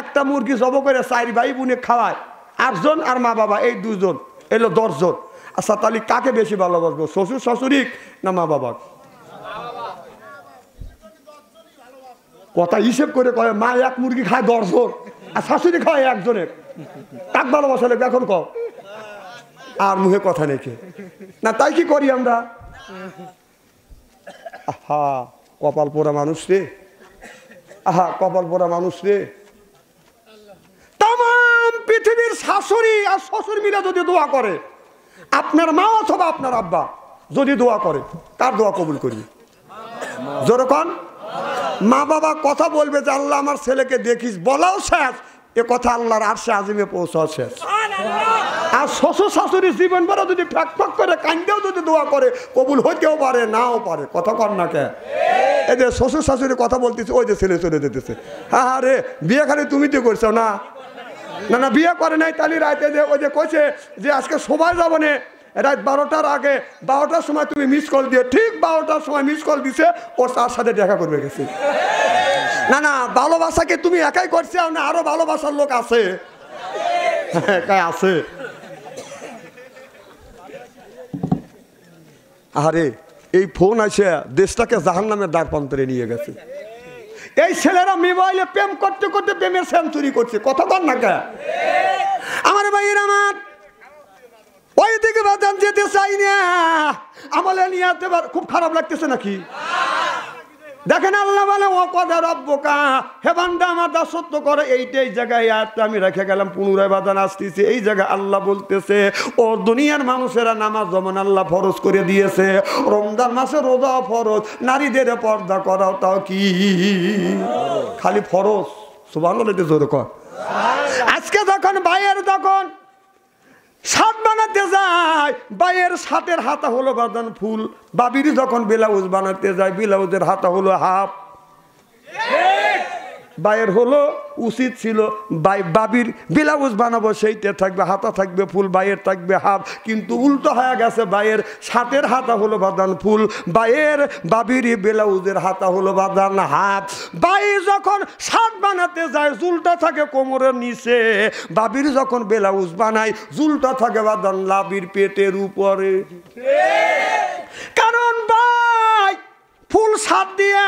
একটা মুরগি জবাই করে 4 ভাই বোনে খাওয়ায়, 8 জন, আর মা বাবা এই 2 জন, এলো 10 জন। আচ্ছা, তাহলে কাকে বেশি ভালোবাসবো, শ্বশুর শাশুড়ি না মা বাবা? কথা হিসেব করে কয়, মা 1 মুরগি খায় 10 জন, আর শাশুড়ি খায় 1 জনের, কাক ভালোবাসা লাগবে এখন? কও আর মুখে কথা নেই না, তাই কি করি আমরা? আহা কপাল পোড়া মানুষ রে, আহা কপাল পোড়া মানুষ রে। তাম পৃথিবীর শাশুড়ি আর শ্বশুর মিলে যদি দোয়া করে, আপনার মা অথবা আপনার আব্বা যদি দোয়া করে, তার দোয়া কবুল করি। যেরকম মা বাবা কথা বলবে যে আল্লাহ আমার ছেলেকে দেখিস, বলাও শেষ, এ কথা আল্লাহর আরশে আজিমে পৌঁছাও শেষ। আর শ্বশুর শাশুড়ি জীবন বড় যদি ফ্যাক ফ্যাক করে কান্দেও যদি দোয়া করে, কবুল হইতেও পারে নাও পারে। কথা কর না কে? এই যে শ্বশুর শাশুড়ি কথা বলতেছে, ওই যে ছেলে চলে যেতেছে। হ্যাঁ হ্যাঁ রে, বিয়ে খালি তুমি তো করছো না? না না বিয়ে করে নাই, তাহলে রাইতে যে ওই যে কইছে যে আজকে সবাই যাবো না, রাত 12টার আগে 12টার সময় তুমি মিস কল দিয়ে, ঠিক 12টার সময় মিস কল দিছে, ওর তার সাথে দেখা করবে গেছে। না না ভালোবাসাকে তুমি একাই করছে না, আরো ভালোবাসার লোক আছে, একাই আছে। আরে এই ফোন আছে দেশটাকে জাহান্নামের দ্বার প্রান্তরে নিয়ে গেছে। এই ছেলেরা মোবাইলে প্রেম করতে করতে প্রেমের সেঞ্চুরি করছে। কথা বল না কে? আমার ভাইয়ের আমার ওই দিকে বাদাম যেতে চাই না, আমলে নিয়ে আসতে খুব খারাপ লাগতেছে নাকি? দেখেন আল্লাহ বলে ও কদা রব্বকা, হে বান্দা আমার দাসত্ব করে। এইটাই জায়গায় আয়াতটা আমি রেখে গেলাম, পুনরায় বাদান আসতেছে। এই জায়গায় আল্লাহ বলতেছে ও দুনিয়ার মানুষেরা নামাজ যেমন আল্লাহ ফরজ করে দিয়েছে, রমজান মাসে রোজা ফরজ, নারীদের পর্দা করাও তাও কি খালি ফরজ? সুবহানাল্লাহ জোরে কর। আজকে যখন ভাইয়ের যখন শার্ট বানাতে যায়, বাইয়ের শার্টের হাতা হলো বাঁধান ফুল, বাবির যখন ব্লাউজ বানাতে যায় ব্লাউজের হাতা হলো হাফ। বাইয়ের হলো উচিত ছিল বাবির ব্লাউজ বানাবো সেইটা থাকবে হাতা থাকবে ফুল, বাইয়ের থাকবে হাফ, কিন্তু উল্টো হয়ে গেছে। বাইয়ের শার্টের হাতা হলো বাঁধান ফুল, বাইয়ের বাবির ব্লাউজের হাতা হলো বাঁধান হাফ। বাই যখন শার্ট বানাতে যায় জুলটা থাকে কোমরের নিচে, বাবির যখন ব্লাউজ বানায় জুলটা থাকে বাঁধান লাবির পেটের উপরে। কারণ ভাই ফুল শার্ট দিয়ে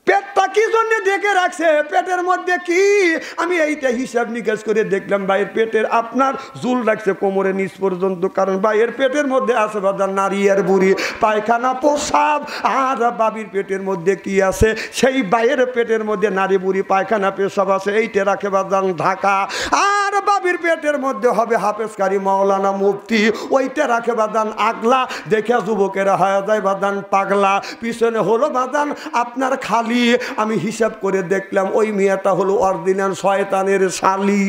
পেটটা কি জন্য ঢেকে রাখছে, পেটের মধ্যে কি? আমি এইটা হিসাব নিকাশ করে দেখলাম, ভাইয়ের পেটের আপনার জুল রাখছে কোমরের নিচ পর্যন্ত, কারণ ভাইয়ের পেটের মধ্যে আছে বাদান নারী আর বুড়ি, পায়খানা প্রসাব। আর বাবির পেটের মধ্যে কি আছে? সেই ভাইয়ের পেটের মধ্যে নারী বুড়ি পায়খানা পেশাব আছে, এইটা রাখে বাদান ঢাকা। আর বাবির পেটের মধ্যে হবে হাফেজকারী মাওলানা মুফতি, ওইটা রাখে বাদান আগলা। দেখে যুবকেরা হয়ে যায় বাদান পাগলা। পিছনে হলো বাদান আপনার খালি। আমি হিসাব করে দেখলাম ওই মেয়েটা হলো অরিজিনাল শয়তানের শালি।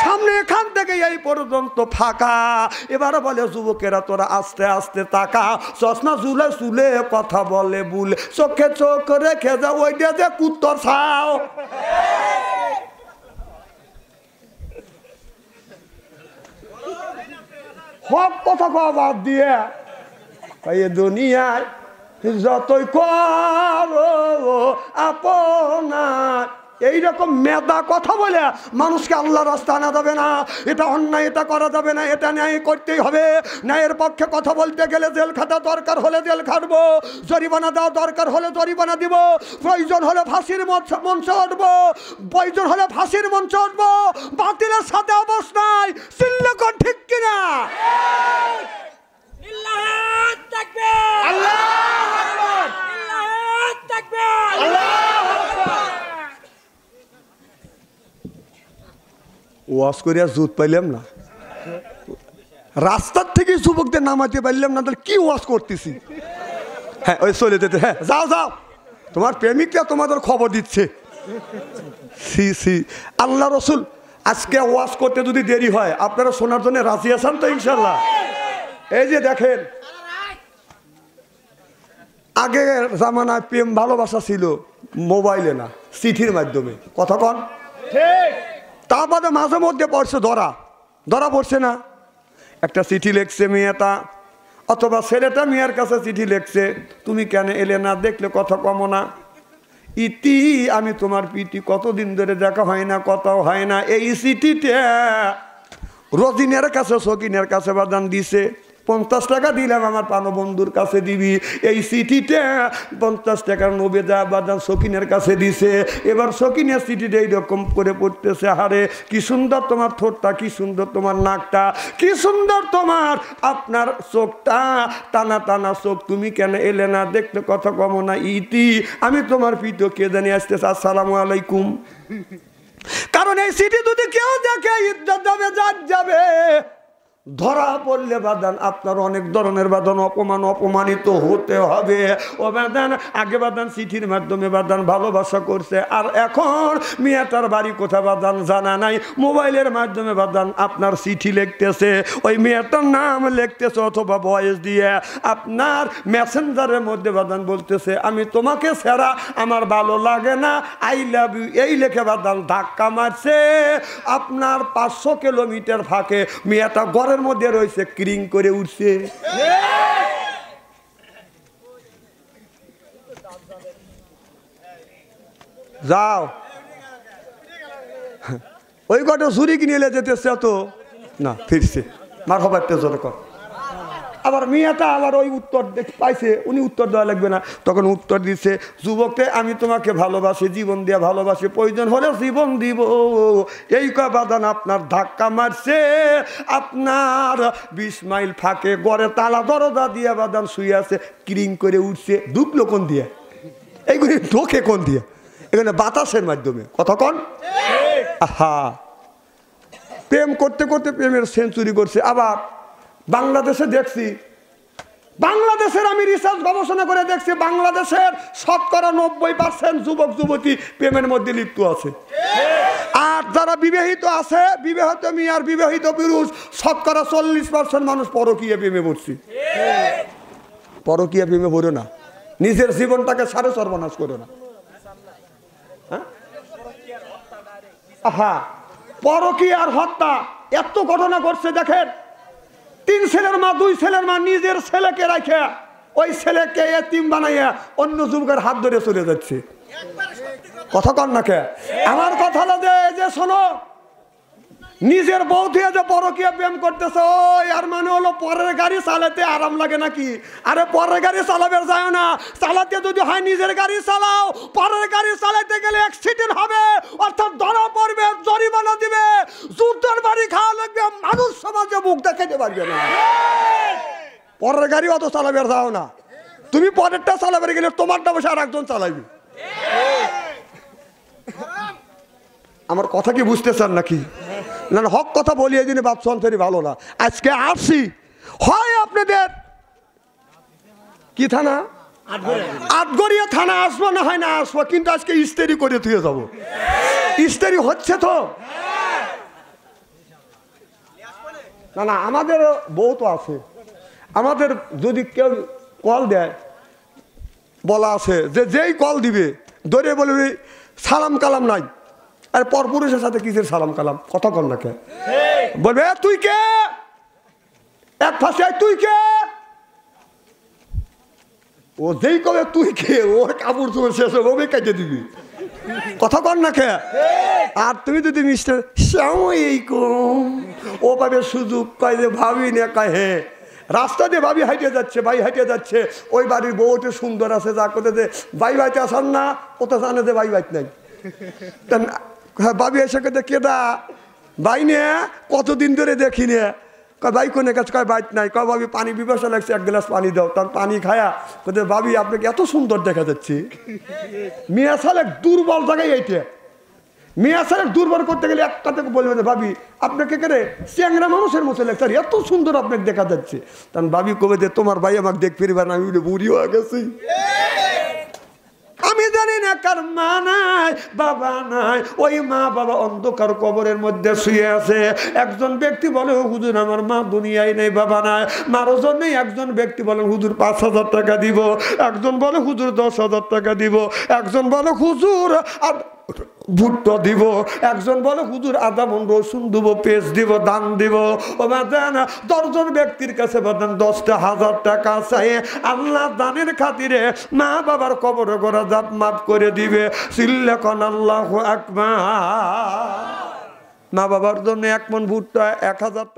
সামনে এখান থেকে এই পর্যন্ত ফাঁকা। এবার বলে যুবকেরা তোরা আস্তে আস্তে তাকা, চশমা ঝুলে চুলে কথা বলে বুল, চোখে চোখ রেখে যা ওই দিয়ে যে কুত্তর ছাও। সব কথা কওয়া বাদ দিয়ে এই দুনিয়ায় যতই করো আপনার এইরকম মেধা কথা বলে মানুষকে আল্লাহ রাস্তা আনা যাবে না। এটা অন্যায়, এটা করা যাবে না, এটা ন্যায় করতেই হবে। ন্যায়ের পক্ষে কথা বলতে গেলে জেল খাটা দরকার হলে জেল খাটবো, জরিমানা দেওয়া দরকার হলে জরিমানা দিব, প্রয়োজন হলে ফাঁসির মঞ্চে উঠবো, প্রয়োজন হলে ফাঁসির মঞ্চে উঠবো। বাতিলের সাথে অবস্থায় চিল্লাকন ঠিক কিনা? ওয়াজ করিয়া জুত পাইলাম না, রাস্তার থেকে যুবকদের নামাতে পারলাম না, তাহলে কি ওয়াজ করতেছি? হ্যাঁ ওই চলে যেতে, হ্যাঁ যাও যাও, তোমার প্রেমিকরা তোমাদের খবর দিচ্ছে। সি সি আল্লাহ রসুল আজকে ওয়াজ করতে যদি দেরি হয় আপনারা শোনার জন্য রাজি আছেন তো ইনশাল্লাহ? এই যে দেখেন আগের জামানায় প্রেম ভালোবাসা ছিল মোবাইলে না, চিঠির মাধ্যমে। কথা কন ঠিক? তা বাদে মাঝে মধ্যে পড়ছে ধরা পড়ছে না, একটা চিঠি লিখছে মেয়েটা অথবা ছেলেটা মেয়ের কাছে চিঠি লিখছে, তুমি কেন এলে না, দেখলে কথা কম না। ইতি আমি তোমার পিটি, কতদিন ধরে দেখা হয় না, কথাও হয় না। এই চিঠিটা রজিনের কাছে সকিনের কাছে বাদান দিছে, 50 টাকা দিলাম আমার পানো বন্ধুর কাছে দিবি। এই চিঠিটা 50 টাকার নবেদা বাদান সকিনের কাছে দিছে। এবার সকিনের চিঠিটা এইরকম করে পড়তেছে, হারে কি সুন্দর তোমার ঠোঁটটা, কি সুন্দর তোমার নাকটা, কি সুন্দর তোমার আপনার চোখটা, টানা টানা চোখ, তুমি কেন এলে না, দেখতে কথা কম না, ইতি আমি তোমার পিতো কে জানি আসতেছে, আসসালামু আলাইকুম। কারণ এই চিঠি যদি কেউ দেখে ইজ্জত যাবে, জাত যাবে, ধরা পড়লে বাদান আপনার অনেক ধরনের বাদান অপমানিত হতে হবে। ও বাদান আগে বাদান চিঠির মাধ্যমে বাদান ভালোবাসা করছে, আর এখন মেয়েটার বাড়ি কোথা বাদান জানা নাই, মোবাইলের মাধ্যমে বাদান আপনার চিঠি লিখতেছে, ওই মেয়েটার নাম লিখতেছে অথবা ভয়েস দিয়ে আপনার মেসেঞ্জারের মধ্যে বাদান বলতেছে আমি তোমাকে ছাড়া আমার ভালো লাগে না, আই লাভ ইউ, এই লেখে বাদান ধাক্কা মারছে। আপনার 500 কিলোমিটার ফাঁকে মেয়েটা ঘরের মধ্যে রয়েছে, ক্রিং করে উঠছে। যাও ওই কটা ছুরি কিনে এলে যেতেছে তো না, ফিরছে মার হবার তেজরে কর। আবার মেয়েটা আবার ওই উত্তর পাইছে, উনি উত্তর দেওয়া লাগবে না, তখন উত্তর দিচ্ছে যুবককে আমি তোমাকে ভালোবাসি, জীবন দিয়ে ভালোবাসি, প্রয়োজন হলে জীবন দিব। এই বাদান আপনার ধাক্কা মারছে, আপনার 20 মাইল ফাঁকে গড়ে তালা দরজা দিয়ে বাদান শুয়ে আছে, ক্রিং করে উঠছে। ঢুকলো কোন দিয়ে? এইগুলি ঢোকে কোন দিয়ে? এখানে বাতাসের মাধ্যমে। কতক্ষণ? আহা, প্রেম করতে করতে প্রেমের সেঞ্চুরি করছে। আবার বাংলাদেশে দেখছি, বাংলাদেশের আমি রিসার্চ গবেষণা করে দেখছি, বাংলাদেশের 90% যুবক যুবতী প্রেমের মধ্যে লিপ্ত আছে। আর যারা বিবাহিত আছে, বিবাহিত মেয়ে আর বিবাহিত পুরুষ 40% মানুষ পরকীয়া প্রেমে পড়ছে। পরকীয়া প্রেমে পড়ো না, নিজের জীবনটাকে সাড়ে সর্বনাশ করো না। আহা, পরকীয়ার হত্যা এত ঘটনা ঘটছে দেখেন। 3 ছেলের মা, 2 ছেলের মা নিজের ছেলেকে রাখে ওই ছেলেকে এতিম বানাইয়া অন্য যুবকের হাত ধরে চলে যাচ্ছে। কথা কন না কে? আমার কথা হলো যে শোনো, নিজের বউ দিয়ে যে পরকীয়া প্রেম করতেছে, ওই আর মানে হলো পরের গাড়ি চালাতে আরাম লাগে নাকি? আরে পরের গাড়ি চালাবে যায় না, চালাতে যদি হয় নিজের গাড়ি চালাও। পরের গাড়ি চালাতে গেলে অ্যাক্সিডেন্ট হবে, অর্থাৎ ধরা পড়বে, জরিমানা দিবে, জুতার বাড়ি খাওয়া লাগবে, মানুষ সমাজে মুখ দেখাতে পারবে না। পরের গাড়ি অত চালাবে যাও না, তুমি পরেরটা চালাবে গেলে তোমারটা বসে আর একজন চালাইবে। আমার কথা কি বুঝতেছেন নাকি? না হক কথা বলি, এই দিনে বাপ সন্তরি ভালো না। আজকে আসছি, হয় আপনাদের কি থানা, আটগড়িয়া থানা আসবো, না হয় না আসবো, কিন্তু আজকে ইস্তেরি করে থুয়ে যাবো। ইস্তেরি হচ্ছে তো না? না, আমাদের বউ তো আছে। আমাদের যদি কেউ কল দেয়, বলা আছে যে যেই কল দিবে ধরে বলবে সালাম কালাম নাই। আর পরপুরুষের সাথে কিসের সালাম কালাম? কথা কর না কে? বলবে তুই কে, এক ফাঁসে তুই কে, ও যেই কবে তুই কে, ওর কাপড় চোপড় শেষ হবে কেটে দিবি। কথা কর না কে? আর তুমি যদি মিস্টার সালামালাইকুম, ও পাবে সুযোগ, কয় যে ভাবি না, কয় হ্যাঁ। রাস্তা দিয়ে ভাবি হাইটে যাচ্ছে, ভাই হাইটে যাচ্ছে, ওই বাড়ির বউটা সুন্দর আছে, যা করতে যে ভাই ভাইতে আসার না, ও তো জানে যে ভাই ভাইত নাই। হ্যাঁ, ভাবি এসে কে কেদা ভাই নে, কতদিন ধরে দেখি নে, কয় ভাই কোনে কাছে, কয় বাইত নাই, কয় ভাবি পানি পিপাসা লাগছে, 1 গ্লাস পানি দাও। তার পানি খায়া কোথায় ভাবি আপনাকে এত সুন্দর দেখা যাচ্ছে। মেয়া সালে দুর্বল জায়গায় এইটা, মেয়া সালে দুর্বল করতে গেলে একটা থেকে বলবে না ভাবি আপনাকে কেড়ে চ্যাংরা মানুষের মতো লাগছে, এত সুন্দর আপনাকে দেখা যাচ্ছে। তখন ভাবি কবে যে তোমার ভাই আমাকে দেখ ফিরবার না, আমি বুড়ি হয়ে গেছি। আমি জানি না কার মা নাই, বাবা নাই, ওই মা বাবা অন্ধকার কবরের মধ্যে শুয়ে আছে। একজন ব্যক্তি বলে হুজুর আমার মা দুনিয়ায় নেই, বাবা নাই, মার জন্য একজন ব্যক্তি বলে হুজুর 5,000 টাকা দিব, একজন বলে হুজুর 10,000 টাকা দিব, একজন বলে হুজুর ভুট্টো দিব, একজন বলে হুজুর আদা মন রসুন দিব, পেস্ট দিব, দান দিব। ও বাদান 10 জন ব্যক্তির কাছে বাদান 10,000 টাকা চাই, আল্লাহ দানের খাতিরে মা বাবার কবর করা জাপ মাফ করে দিবে। সিল্লাকন আল্লাহু আকবার। মা বাবার জন্য 1 মণ ভুট্টা 1,000 টাকা।